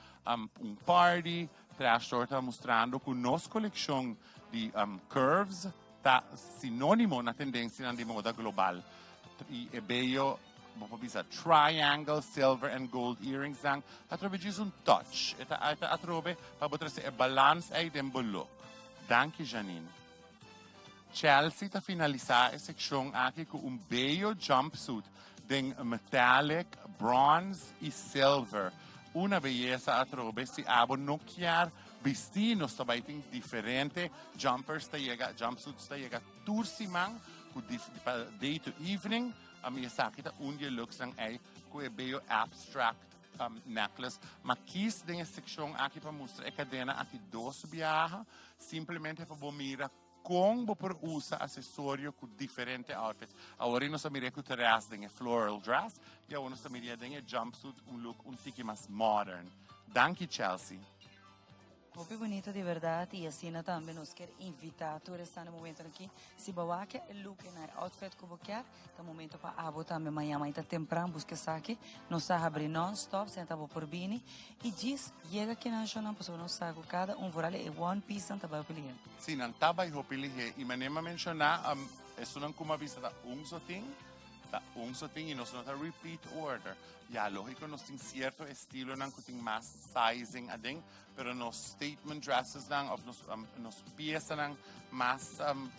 party. Trash Store está mostrando que nossa coleção de curves está sinônimo na tendência de moda global. E é bello, vamos dizer, triangle, silver and gold earrings, atrobe diz touch. Atrobe para botar a balance aí dem look. Danke, Janine. Chelsea está finalizar a seção aqui com bello jumpsuit de metallic, bronze e silver. Una belleza a trobe si abo no chiar vestino sta baiting differente jumpsuits sta llega tursimang ku day to evening mi sakita unje looks ang ay ku e bello abstract necklace ma kis den section aqui para mostrar e cadena aqui dos biaha simplesmente para bomira com por usa acessório com diferente outfits. Agora nós estamos com terras de floral dress e agora nós estamos com jumpsuit look tique mais modern. Danke Chelsea. Muito bonito de verdade e assim também nos quer invitar todos estar no momento aqui. Se bawa que look na outfit que quer, tá momento para abo também amanhã ainda temprano busca saque, nós tá abrir non stop, senta por bini e diz chega aqui na zona para nós saco cada vorale e one piece tá vai pilihan. Sim, não tá vai pilihan e manema mencionar isso não como vista da soting e nós não tá repeat order. Ja, lógico, nós tem certo estilo não que tem mais sizing ading, pero nos statement dresses lang of nos pieza lang mas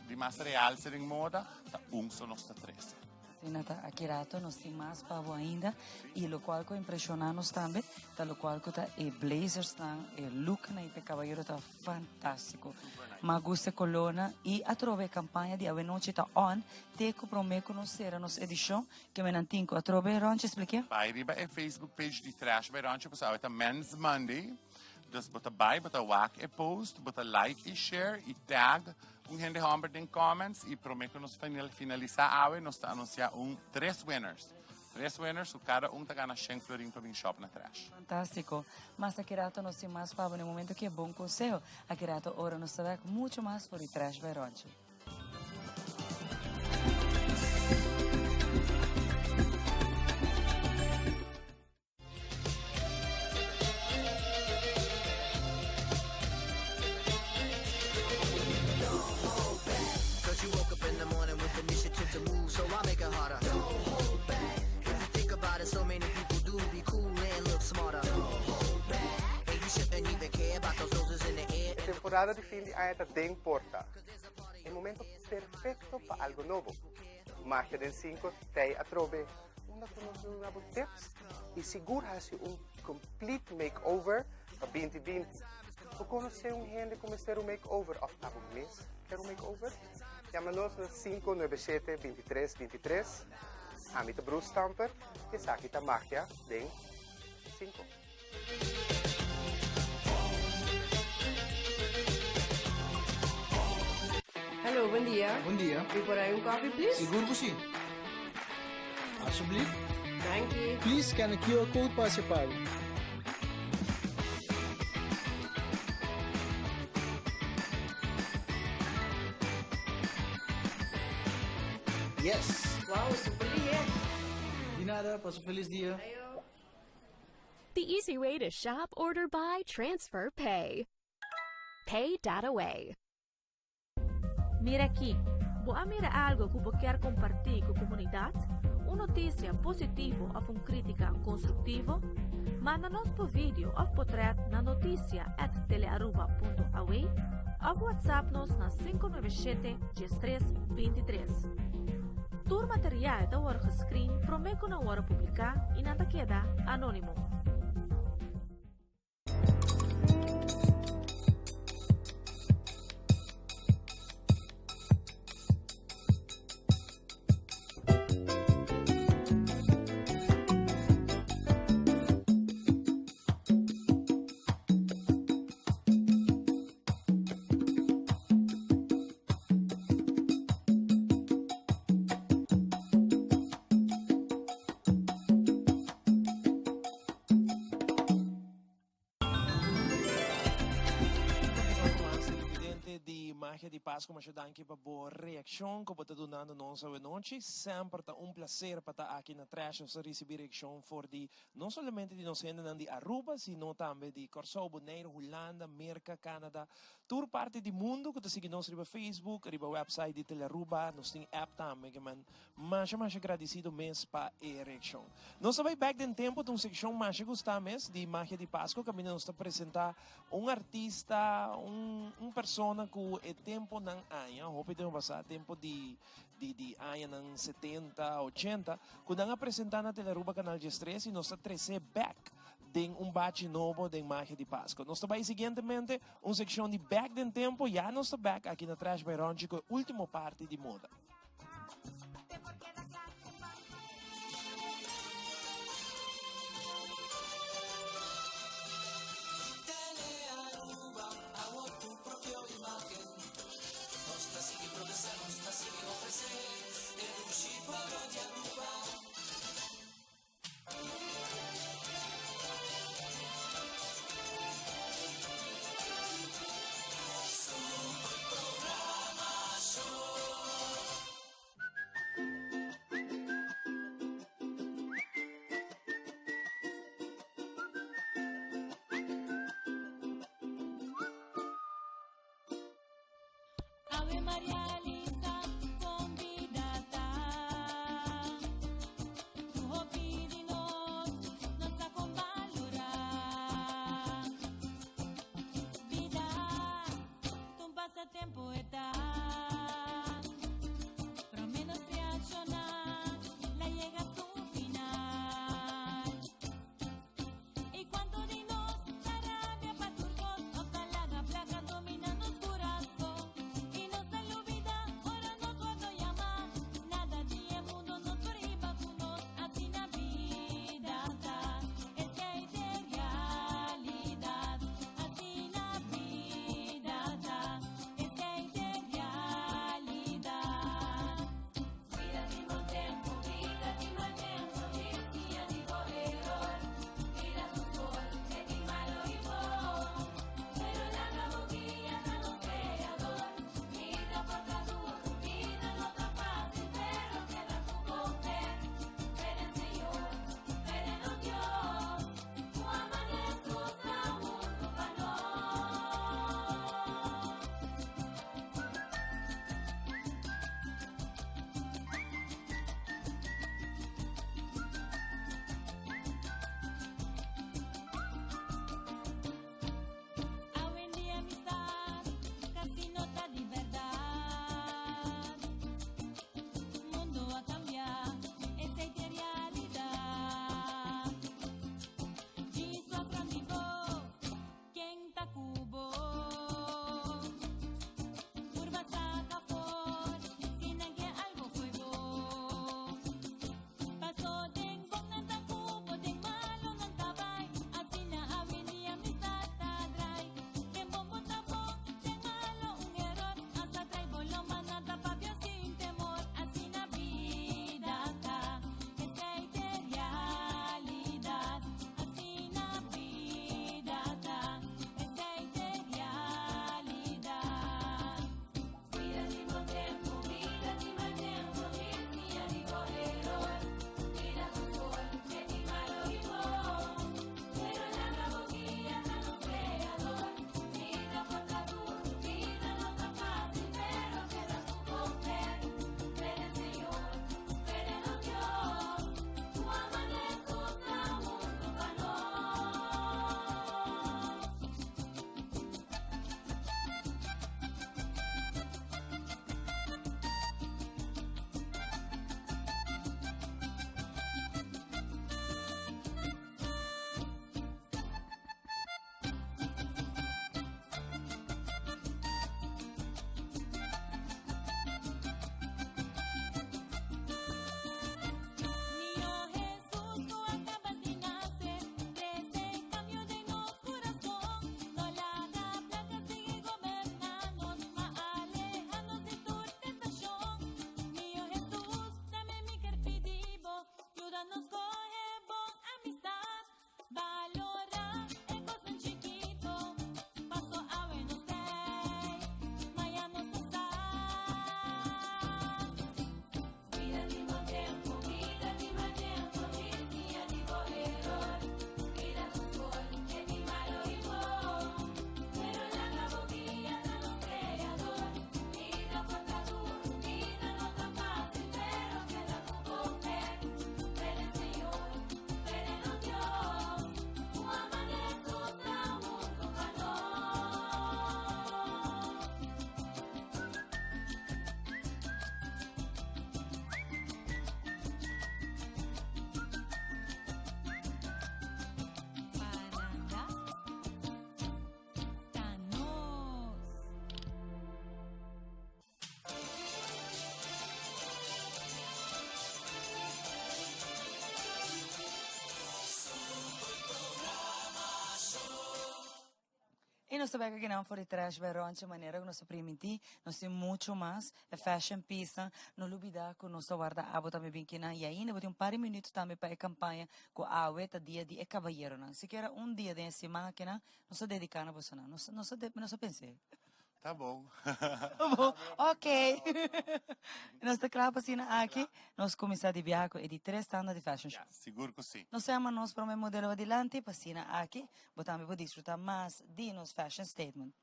de mais real ser em moda, tá nós tá 13. Nata akirato nos tem mais pavo ainda e lo qual que impressionar-nos também, tá lo qual que tá e blazers tá e look na ite caballero tá fantástico. Ma gusta colonna e a trove campanha de avenoche tá on, te que prometo conoscer nos edição que me nantinco a trove ronche explique. Vai riba e Facebook page de Trash by Ronche, pues ahorita Men's Monday. Dus bota buy, bota whack e post, bota like e share e tag gente hamber den comments e prometo nos finalizar awe nos anunciar 3 winners. 3 winners, o cada tá ganha 100 florin para vir shop na Trash. Fantástico. Mas akirato nos tem mais pavo no momento que é bom conselho. Akirato ora nos sabe muito mais por Trash by Ronche. To move, so I make it harder. Don't hold back. If you think about it, so many people do be cool and look smarter. Don't hold back. And you shouldn't even care about those roses in the air. A temporada de fim de ano está bem porta. É o momento perfeito para algo novo. Magia del 5 tem a trove. Uma conosco novos tips e segura-se complete makeover para 2020. Ou conhecer gente como ser makeover of tá um mês. Quer makeover? Chama-nos no 597-2323. Amita Bruce Stamper. E Sakita Magia den 5. Hallo, bom dia. Bom dia. Wil por aí coffee, please? Seguro que sim. Alsjeblieft. Thank you. Please scan a QR code para ser pago. Yes. Wow, super lief. De nada, passa feliz dia. The easy way to shop, order, buy, transfer, pay. Pay Data Way. Mira aqui, vou mira algo que você quer compartilhar com a comunidade? Uma notícia positiva ou uma crítica construtiva? Manda-nos por vídeo ou portrait na noticia@telearuba.awe ou WhatsApp-nos na 597-1323. Todo material da hora gescreen prometo na hora publicar e nada queda anônimo. de Páscoa, mas eu aqui para boa reação que você está dando nossa noite. Sempre está prazer para estar aqui na Trash e receber reação for de não somente de nós de Aruba, sino também de Corsou, Bonaire, Holanda, América, Canadá, toda parte do mundo que está seguindo nós no Facebook, no website de Telearuba, nós temos app também que mais agradecido mesmo para a reação. Nós vai back em tempo de uma secção mais gostada mesmo de Magia de Páscoa, que nos apresentar artista, persona que é tempo ng aya, hope din basa tempo di aya ng 70, 80, kung nga apresentar na Telearuba Canal 13 e nós trece back din batch novo din Magia de Páscoa. Nós vai seguintemente section de back din tempo, ya nós back aqui na Trash by Ronchi com último parte de moda. Ave María Lisa, convidata. Tu pedinos, nos con valorar. Vida, tu pasatiempo está. Pero menos reaccionar, la llega a su final. Y cuando dinos la rabia paturcos, ojalá plaga dominando el corazón. Y nos da la vida, ahora no puedo llamar. Nada de mundo nos priva, unos así la vida. Es que hay de realidad, así la vida. Es que hay de realidad. Vida de mal tiempo, vida de mal tiempo, día de corredor. Vida su sol, que di malo y bon. Pero la caboquilla no nos creador. Vida porta duro, vida no tan fácil, pero queda tu poder. Ver el Señor, ver en los Dios. Tu amanezco, mundo ganó. Hoy en día amistad casi nota de verdad. Mundo va a cambiar, esta es de realidad. Giso afrontivo, quien ta cubo. Curva saca por, sin que algo fuego. Paso den bon nanta cubo, den malo nanta bay. Así na avenida amistad ta dry. Den bombo tapo, den malo un error. Hasta trae bolón manata papio sin temor. Así na vida ta, es que hay de realidad. Así na vida ta, es que hay de realidad. Vida de mal tiempo, vida de mal tiempo, día de corredor. Vida su sol, que di malo y bon. Pero la caboquilla no nos creador. Vida porta duro, vida no tan fácil, pero queda tu poder. Ver el Señor, ver en los Dios. Tu amanezco, mundo ganó. Niño Jesús, tú acabas de nacer, crece en cambio de nos corazón. No la da plaga, sigue gobernarnos, más alejanos de tu tentación. Niño Jesús, dame mi carpidivo, ayúdanos coge bon amistad. Valora el costo chiquito, paso a Buenos Aires, Maya no está. Vida de mal tiempo, vida de mal tiempo, día de corredor. Vida su sol, que di malo y bon. Pero la caboquilla no nos creador. Vida porta duro, vida no tan fácil, pero queda tu poder. Ver el Señor, ver en los Dios. Tu amanezco, mundo ganó. Paranda, Thanos. E nós sabemos que não foi trás de maneira que nós permitir, nós temos muito mais a fashion piece, não olvidar que nós guarda abo também bem que não e ainda vou ter par de minutos também para a campanha com a awe dia de cavalheiro não, se quer dia de semana que não, nós dedicar na bolsa não, nós pensei. Tá bom. Ok. Nós estamos claros para aqui, nós começamos a viajar e de 3 standard de fashion show. Seguro que sim. Nós chamamos nós para o modelo adiante, para aqui, botamos para desfrutar mais de nosso fashion statement.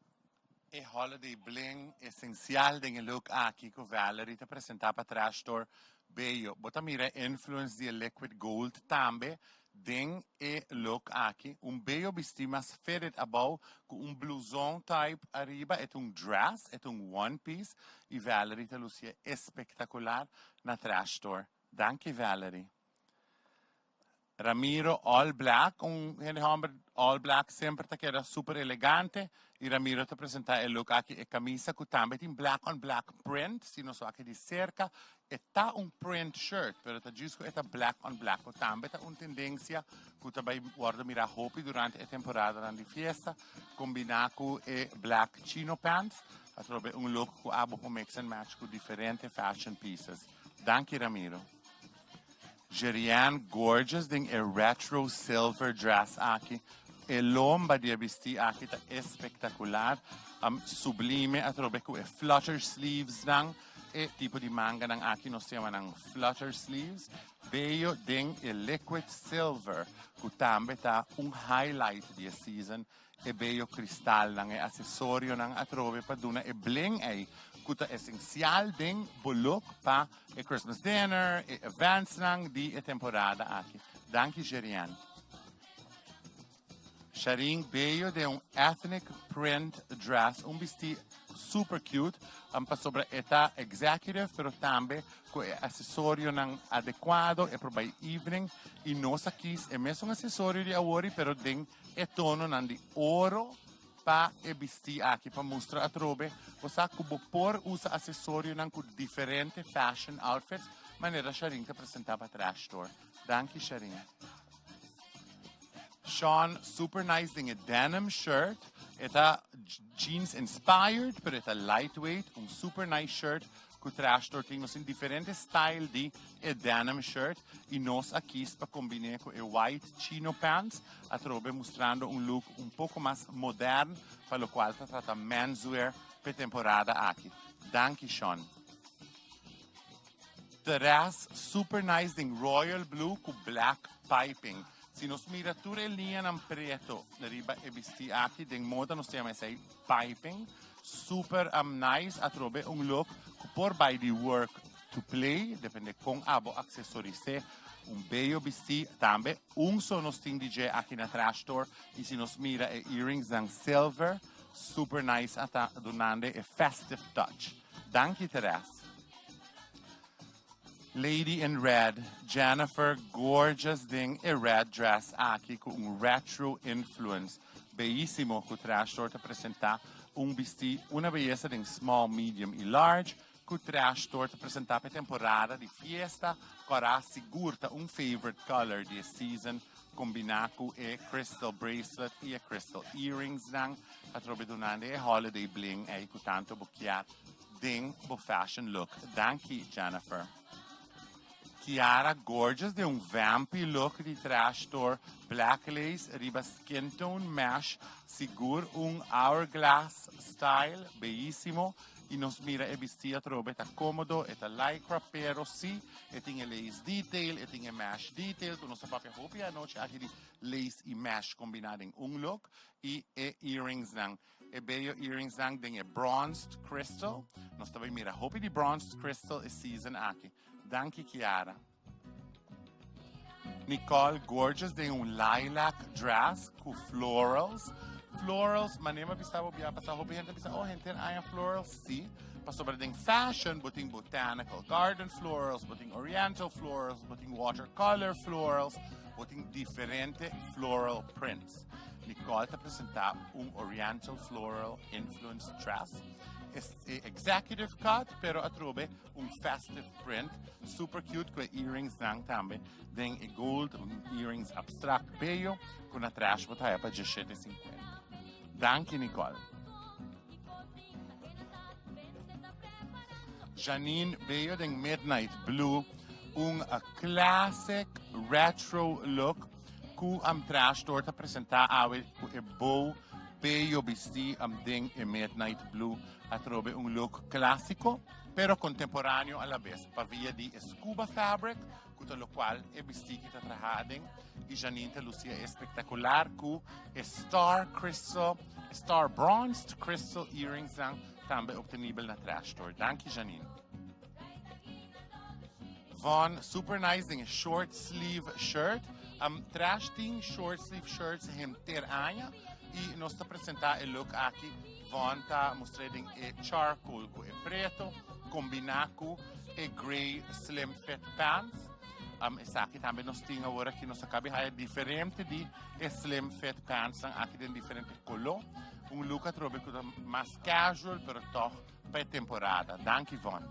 e holiday bling essencial del look aqui que Valerie te apresenta para Trash Store bello. Bota mira influence di liquid gold tambe den e look aqui bello vestido mais fitted above com blouson type arriba et dress et one piece e Valerie te lucia espectacular na Trash Store. Danke Valerie. Ramiro all black, all black sempre che era super elegante e Ramiro te presenta il look aqui e camisa con tambe in black on black print, si non so anche di cerca e ta print shirt, però ta giusto e ta black on black con tambe ta tendenza che ta bai guarda mira hopi durante la temporada di fiesta combinato e black chino pants, a trobe look con abo con mix and match con differenti fashion pieces. Danke Ramiro. Gerian gorgeous ding a retro silver dress aqui. E lomba di vesti aqui ta espectacular. Sublime a trobe ku e flutter sleeves nang e tipo di manga nang aqui nos chama nang flutter sleeves. Bello ding e liquid silver ku tambe ta highlight di season e bello cristal nang e accessorio nang a trobe pa duna e bling ai kuta essencial ding buluk pa e Christmas dinner e events nang di e temporada aqui. Danke Gerian. Sharing bello de ethnic print dress, vesti super cute, pa sobre eta executive, pero tambe con accessorio nang adequado e probay evening e nos aqui e mesmo accessorio di awori, pero ding e tono nang di oro pa e vesti aqui pa mostra a trobe osa kubo por usa accessorio nan cu differente fashion outfits manera Sharing te presentava Trash Store. Danke Sharing. Sean super nice ding a denim shirt eta jeans inspired pero eta lightweight super nice shirt cu Trash Store tingos in differente style di e denim shirt e nos aqui para combinar com e white chino pants a trobe mostrando look pouco mais moderno para lo qual ta trata menswear per temporada aqui. Danke Sean. Dress super nice ding royal blue cu black piping. Si nos mira tu linea nan preto riba e vesti aqui ding moda nos chama sei piping super nice a trobe look por by the work to play depende con abo accessorize bello vesti tambe sono sting DJ aqui na Trash Store e si nos mira e earrings dan silver super nice ata donande e festive touch. Danke Teres. Lady in red, Jennifer, gorgeous ding e red dress aqui con retro influence. Bellissimo cu Trash Store te presenta vesti una bellezza ding small, medium e large. Cu Trash Store te presenta per temporada di fiesta, corà sigurta favorite color di season combinato e crystal bracelet e crystal earrings nang a trobe donande e holiday bling e cu tanto bocchiat ding bo fashion look. Danke Jennifer. Chiara gorgeous de vampy look di Trash Store, black lace, riba skin tone mesh, sigur hourglass style, bellissimo, e nos mira e vestita trobe ta comodo e ta lycra pero sì, e tinha lace detail, e tinha mesh detail, tu non sa proprio hopia noche anche di lace e mesh combinati in look, e earrings nang. E bello earrings nang ding e bronzed crystal, nos stava mira hopi di bronzed crystal e season aqui. Danke Chiara. Nicole gorgeous de lilac dress con florals. Florals, manema bisabo bia pasa hopi gente bisa gente aya florals si. Pa sobre ding fashion, buting botanical garden florals, buting oriental florals, buting watercolor florals, buting differente floral prints. Nicole te presenta oriental floral influence dress. Executive cut, pero a trobe festive print, super cute con earrings nang tambe, ding e gold earrings abstract bello con a trash botaya pa 17,50. Danke Nicole. Janine bello ding midnight blue, classic retro look cu Trash Store te presenta awe cu e bow bello vestì ding e Midnight Blue atrobe un look classico pero contemporaneo alla vez per via di scuba fabric con lo qual e vestì che trahading e Janine Lucia è spettacolare con star bronzed crystal earrings tambe obtenibile na trash store. Danke Janine. Von super nice ding short sleeve shirt. Trash thing short sleeve shirts hem ter anja e nós está apresentar o look aqui. Von tá mostrando e charcoal com e preto combinado com e gray slim fit pants. Essa aqui também nós temos agora que nós acabamos de diferente de slim fit pants aqui tem diferente color. Look a trobe mais casual, pero toch per temporada. Danke Von.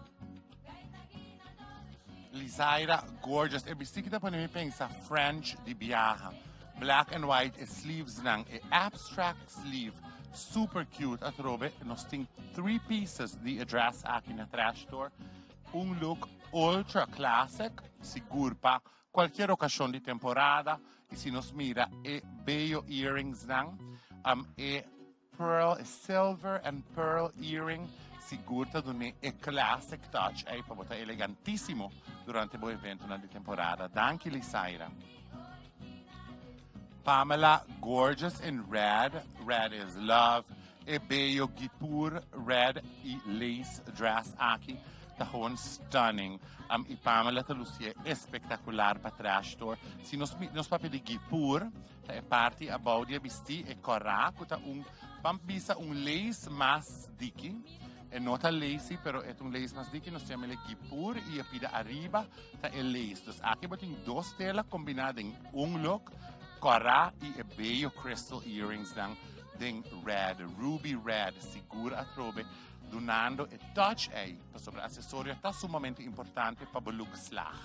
Lisaira, gorgeous. E vestita para mim pensa French di biaha. Black and white e sleeves nang e abstract sleeve. Super cute a trobe. Nós tem 3 pieces de dress aqui na trash store. Look ultra classic, seguro para qualquer ocasião de temporada. E se nos mira e bello earrings nang e silver and pearl earring sigurta dune e classic touch e para botar elegantissimo durante o evento na temporada. Danke Lisaira. Pamela, gorgeous in red. Red is love. E bello Gipur red e lace dress aqui. Tahon stunning. E Pamela Lucia é espetacular para trash store. Se nos papel de Gipur, é parte a baudia vesti e corra, kuta pampisa lace mas diki. E nota lacy, pero é lace mas diki, nós chamamos ele Gipur e a pida arriba tá é lace. Então aqui botem 2 telas combinadas em look, corra e bello crystal earrings den red, ruby red, segura a trobe. Donando e touch sobre acessório está sumamente importante para o look slag.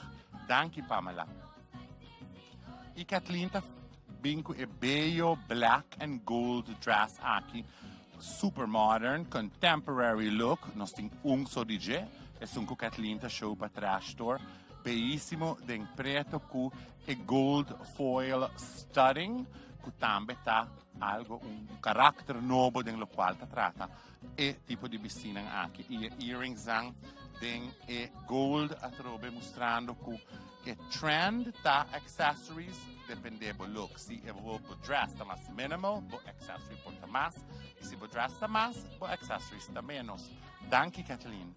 Danke Pamela. E Kathleen está binco e bello black and gold dress aqui. Super modern, contemporary look. Nós temos só DJ. É que Kathleen está show para trash store. Bellissimo, den preto com e gold foil studding. Que também está algo, caráter novo den qual está trata. E tipo di vestina anche e earrings den e gold a trobe mostrando che e trend ta accessories depende bo look si e bo dress ta mas minimal bo accessory porta mas e si bo dress ta mas bo accessories ta menos. Danke Kathleen.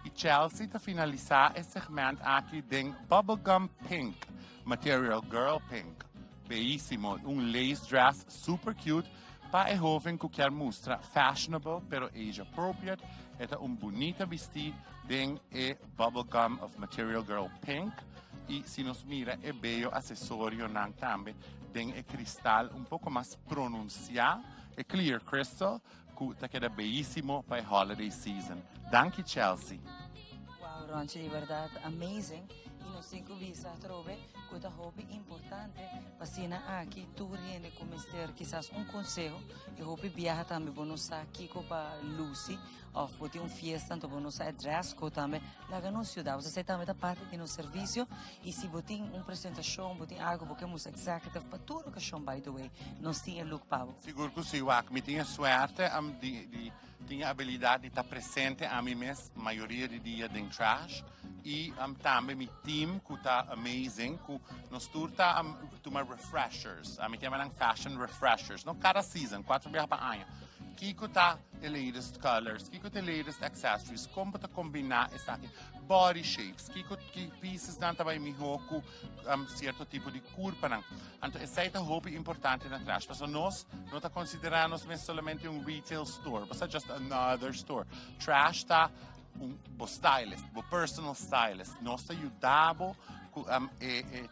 E Chelsea ta finaliza e segment aqui den bubblegum pink material girl pink bellissimo lace dress super cute. Pa e jovem que quer mostrar fashionable, pero age appropriate. Esta bonita vestido den e bubblegum of material girl pink. E se nos mira é bello acessório nang tambe den e cristal pouco mais pronunciado e clear crystal que ta queda bellissimo para holiday season. Danke Chelsea. Wow, Ronchi, di verdade amazing. E nos 5 visa trobe coisa hobby importante para aqui tu riene como ser quizás conselho e hobby viaja também bonus aqui para Lucy ou pode fiesta então bonus dress code também lá na cidade você também da parte de no serviço e se botin apresentação botin algo porque música executive para tudo que chama by the way nós tinha look pavo seguro que sim o me tinha sorte de tinha habilidade de estar presente a mim mesmo maioria de dia em trash e também meu team que está amazing que nos turta tomar refreshers me chamam fashion refreshers não cada season 4 vezes para ano Kiko tá the latest colors Kiko the latest accessories como tá combinar essa aqui body shapes Kiko que pieces não também me com certo tipo de curva não então essa é hobby importante na trash porque nós não tá considerando somente retail store mas just another store trash tá stylist, personal stylist. Nós ajudamos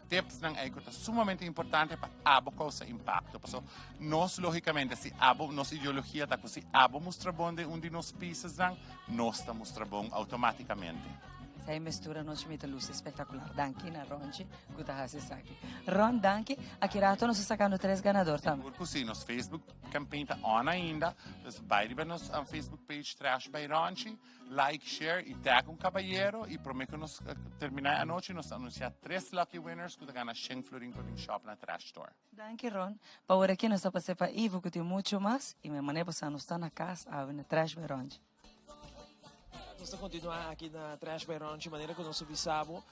tips ng ay que sumamente importante para abo causa impacto. So, nós logicamente se abo nos ideologia ta se abo mostra bom de nos pieces nang nós ta mostra bom automaticamente. Sai mistura non ci mette luce spettacolare. Danke na Ronchi, kuta hasi saki. Ron, danke. Aqui rato nós sacando 3 ganador também. Por sim, nosso Facebook campaign tá on ainda. Dus beide bij nos Facebook page Trash by Ronchi. Like, share e tag caballeiro. E prometo que nós terminar a noite nós anunciar 3 lucky winners que ganhar 100 florin clothing shop na Trash Store. Danke Ron. Para aqui nós está passando para Ivo que tem muito mais e me maneira para nós estar na casa na Trash by Ronchi. Nós continuar aqui na Trash by Ron de maneira que nós observamos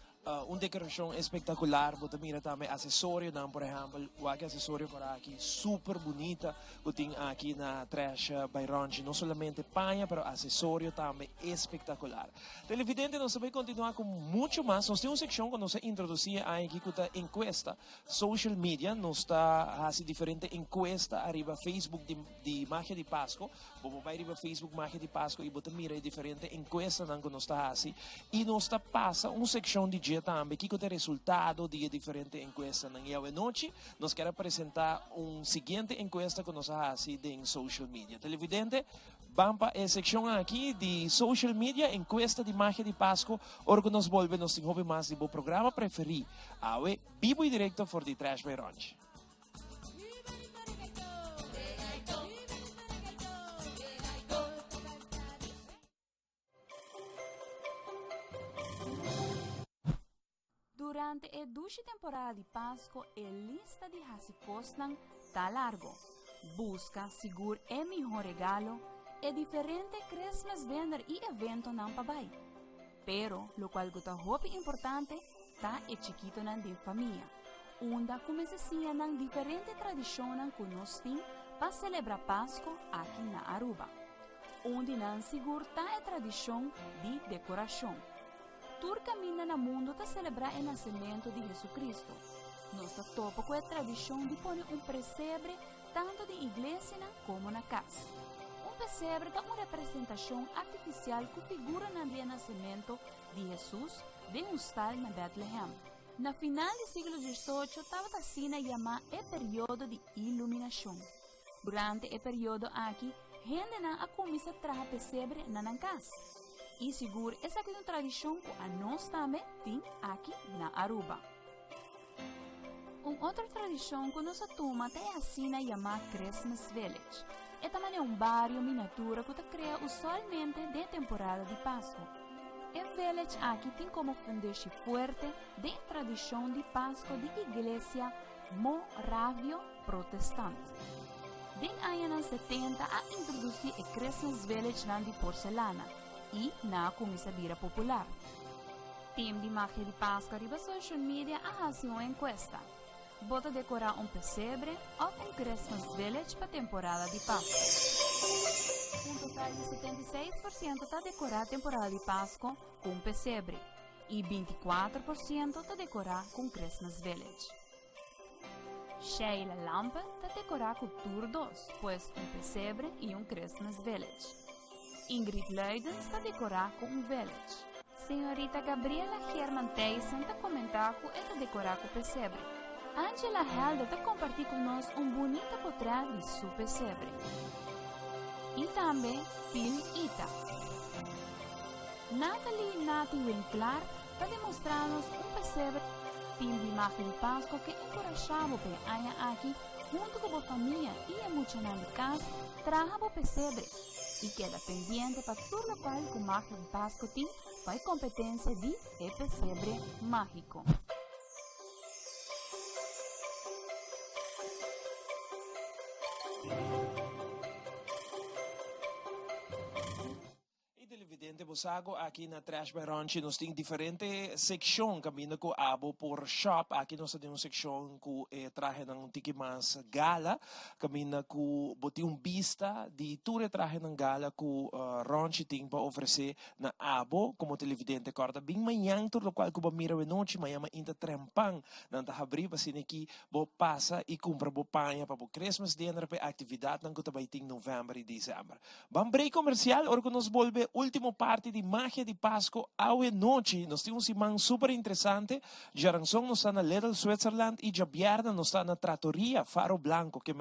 decoração espetacular, bota mira também acessório, não, por exemplo, o acessório para aqui super bonita, que tem aqui na Trash by Ron, não somente panha, mas acessório também espetacular. Televidente, nós também continuar com muito mais, nós temos uma secção que nós introduzimos aqui com a encuesta, social media, nós está fazendo diferente encuesta, arriba Facebook de Magia de Páscoa, vamos vai arriba Facebook Magia de Páscoa e bota mira diferente encuesta não que nós está fazendo, e nós está passa uma secção de também que tem resultado de diferente encuesta na noite nós queremos apresentar seguinte encuesta que nós fazemos em social media. Televidente, vamos para a secção aqui de social media, encuesta de Magia de Páscoa, hora que nós volvemos, nós temos mais de programa preferido, vivo e direto for the Trash by Ronchi. Durante a dulce temporada de Páscoa, a lista de hasipostnan está largo. Busca seguro o melhor regalo e diferente Christmas dinner e evento não pabai. Pero, lo qual gusta hopi importante, está e chiquito nan de família. Onda começa nan diferente tradição que nós tem para celebrar Páscoa aqui na Aruba. Onde nan seguro está a tradição de decoração. Tur caminha no mundo para celebrar o nascimento de Jesus Cristo. Nossa topa com a tradição de pôr pesebre tanto de igreja como na casa. Pesebre é uma representação artificial que figura no dia nascimento de Jesus de estar na Bethlehem. Na final do século XVIII, estava assim chamado o período de iluminação. Durante o período aqui, gente não começa a trazer pesebre na casa. E seguro, essa é uma tradição que a nós também temos aqui na Aruba. Uma outra tradição que nós temos é assim chamada Christmas Village. É também um bairro miniatura que cria usualmente de temporada de Páscoa. O village aqui tem como fundamento forte de tradição de Páscoa de igreja moravio protestante. Den anos 70 a introduzir o Christmas Village de porcelana e na comissaria popular. Team de Magia de Páscoa riba social media a fazer uma encuesta. Bota decorar pesebre ou Christmas Village para temporada de Páscoa. Total de 76% está decorar a temporada de Páscoa com pesebre e 24% está decorar com Christmas Village. Sheila Lampe está decorar com Tour 2, pois pesebre e Christmas Village. Ingrid Leiden está decorar com village. Senhorita Gabriela Herman Tyson está comentar com está decorar com pesebre. Angela Helder está compartilhando com nós bonito portrait de seu pesebre. E também Phil Ita. Natalie Nati Winkler está demonstrando pesebre time de Magia de Páscoa que encorajava para anha aqui junto com a família e emocional de casa traga o pesebre e queda pendiente para tudo o qual o Magia de Páscoa tem para a competência de pesebre mágico. Bosago aqui na Trash by Ronchi nós temos diferente seção caminho com abo por shop aqui nós temos uma seção que traje ng tiki mas gala caminho com boti vista de tudo traje ng gala que Ronchi tem para oferecer na abo como televidente corta bem manhã tudo o qual que ba mira noite manhã ainda trempang não tá abrir para assim aqui bo passa e compra bo panha para bo Christmas dinner para atividade não que tá em novembro e dezembro. Vamos break comercial hora que nós volve último parte de Magia de Páscoa hoje noite. Nós temos um semana super interessante. Jaranson nós está na Little Switzerland e já viernes nós está na Trattoria Faro Blanco, que é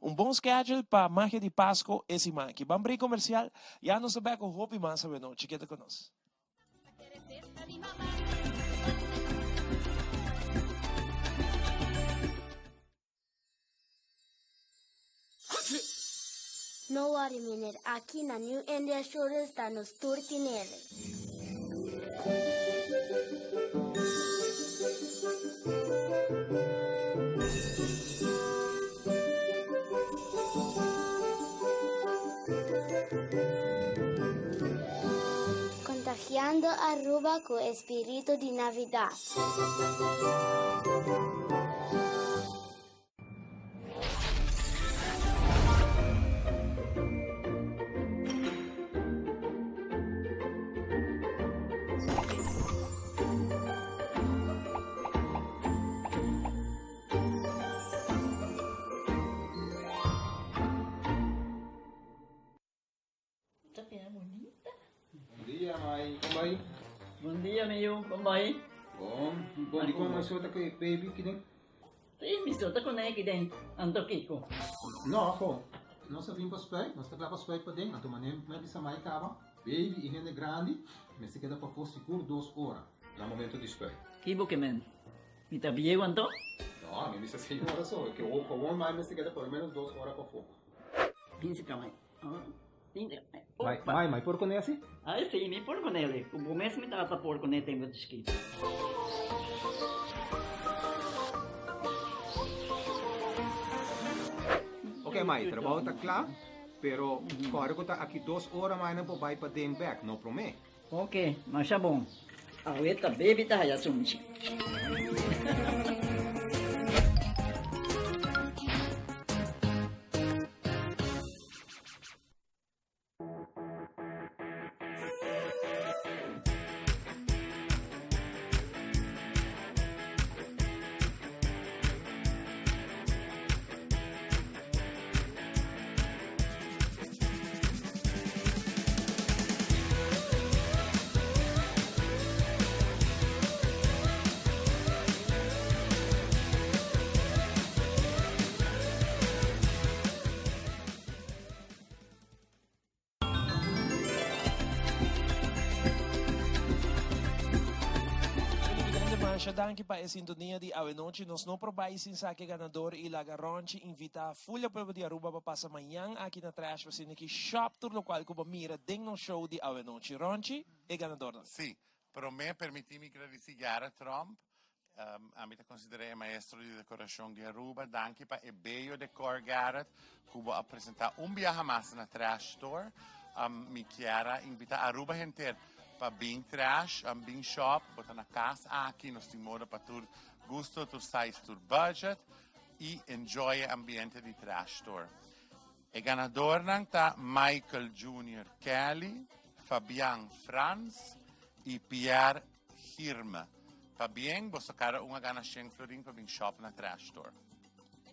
bom schedule para Magia de Páscoa esse semana. Vamos break comercial. Já nós estamos com o Hopi Mansa hoje noite. Queda conosco. No worry, minute. Aqui na New India Shores está nos Turtinelli. Contagiando Aruba con espíritu de Navidad. Bom dia, mãe. Como vai? Bom dia, meu. Como vai? Bom. Bom, di ko masota kay baby kideng. Sim, me solta com ele dentro. Ando Kiko. No, ako. Nós vimos para spray, nós temos para spray para dentro. Então, manem, me bisa mai kaba. Baby, higiene grande, mas se queda para pôr seguro 2 horas. No momento de spray. Kibo que men. Me tá bem quanto? No, me bisa 6 horas só. Que o comum mais me se queda por menos 2 horas para fogo. Pince kamay. Mai, por con esse? Ah, sim, me por com ele. O mês me tá por com ele tem muito escrito. Ok, Mai, trabalho está claro, pero agora que está aqui 2 horas mais não vai para dentro back, não promete. Ok, mas tá bom. A ueta baby tá aí assunto. Danke para a sintonia de Ave Noche. Nós não probaímos saque ganador e la Ronchi invita a Fulha para de Aruba para passar amanhã aqui na Trash para ser aqui shop tour lo qual como mira dentro no show de Ave Noche. Ronchi é ganador. Sim, para mim permiti-me agradecer a Trump. A mim considerei maestro de decoração de Aruba. Danke para o bello decor Garrett que vou apresentar viaje mais na Trash Store. Me quero invitar a Aruba inteira para bem trash, bem shop, botar na casa aqui, nós temos moda para tu gosto, tu size, tu budget e enjoy o ambiente de trash store. E ganador está Michael Jr. Kelly, Fabian Franz e Pierre Hirma. Fabian, você quer uma gana 100 florin para bem shop na trash store.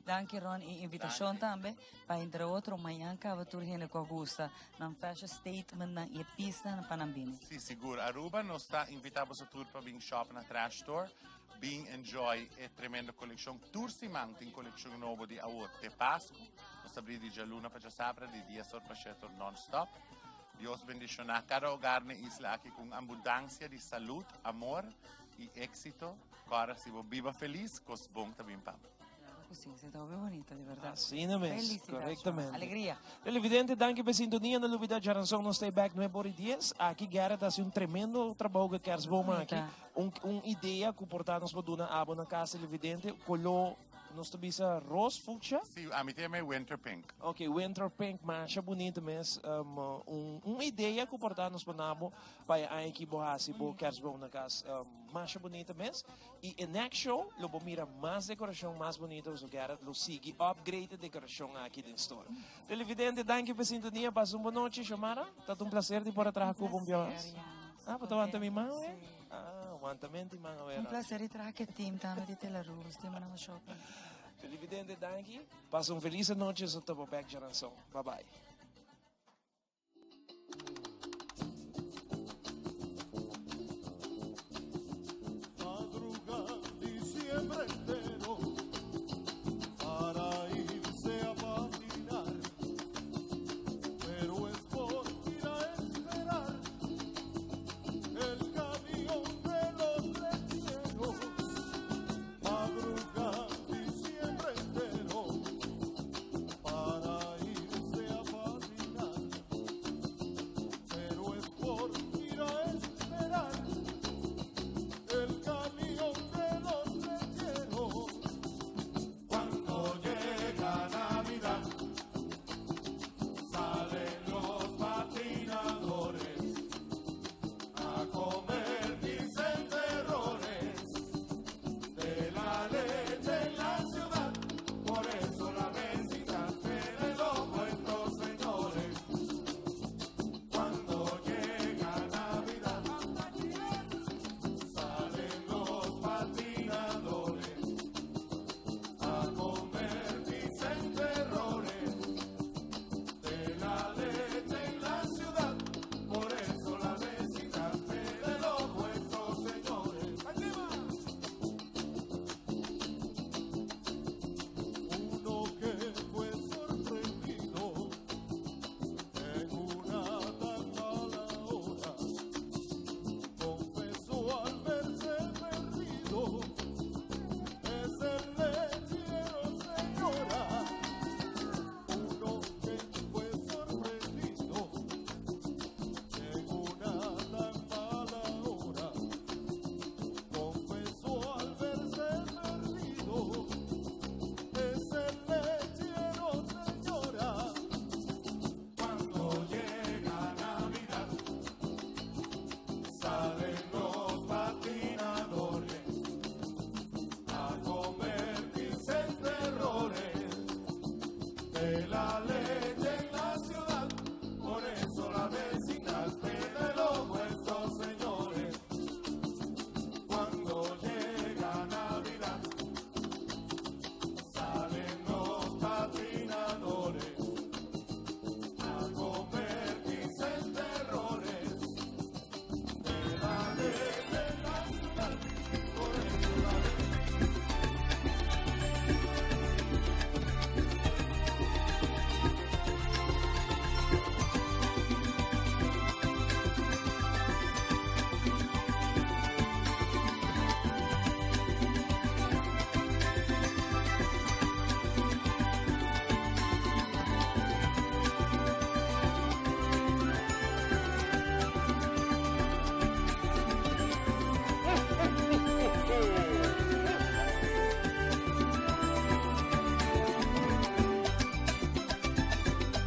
Danke Ron, e invitasyon também para entre outro manhã que a turhene com Augusta na fashion statement na e pista na Panambini. Sim, seguro. Aruba nós está invitado a tour para bem shop na trash store, bem enjoy e tremenda coleção. Tursimang tem coleção nova de awot de Páscoa. Nós abrimos de Jaluna para Jasabra de dia só para chegar non-stop. Deus bendicionar cada hogar na isla aqui com abundância de saúde, amor e êxito. Agora se você viva feliz, cos bom também para. Sim, você está bem bonita, de verdade. Assim mesmo, corretamente. Alegria. Televidente, danke pela sintonia na Novidade Geração no Stay Back 9 dias. Aqui, Garrett, faz tremendo trabalho que queres bom aqui. Ideia que portarmos para dar abo na casa televidente, colou nós temos rose fuchsia. Sim, a mim também winter pink. Ok, winter pink, mancha bonita mesmo. Ideia que portarmos para abo para aqui borrasi, bo queres bom na casa, mancha bonita mesmo. E o next show, lo vou mirar mais decoração mais bonita, o Garrett lo sigue upgrade a decoração aqui dentro do store. Televidente, danke pela sintonia, passa uma boa noite, Chamara. Tá prazer de por atrás com o bom dia. Ah, para tu também mão, é? Ah, também mão, é. Prazer de trazer aqui team também de Telarus, team na shopping. Televidente, danke. Passa feliz noite, sou Topo Back Geração. Bye bye.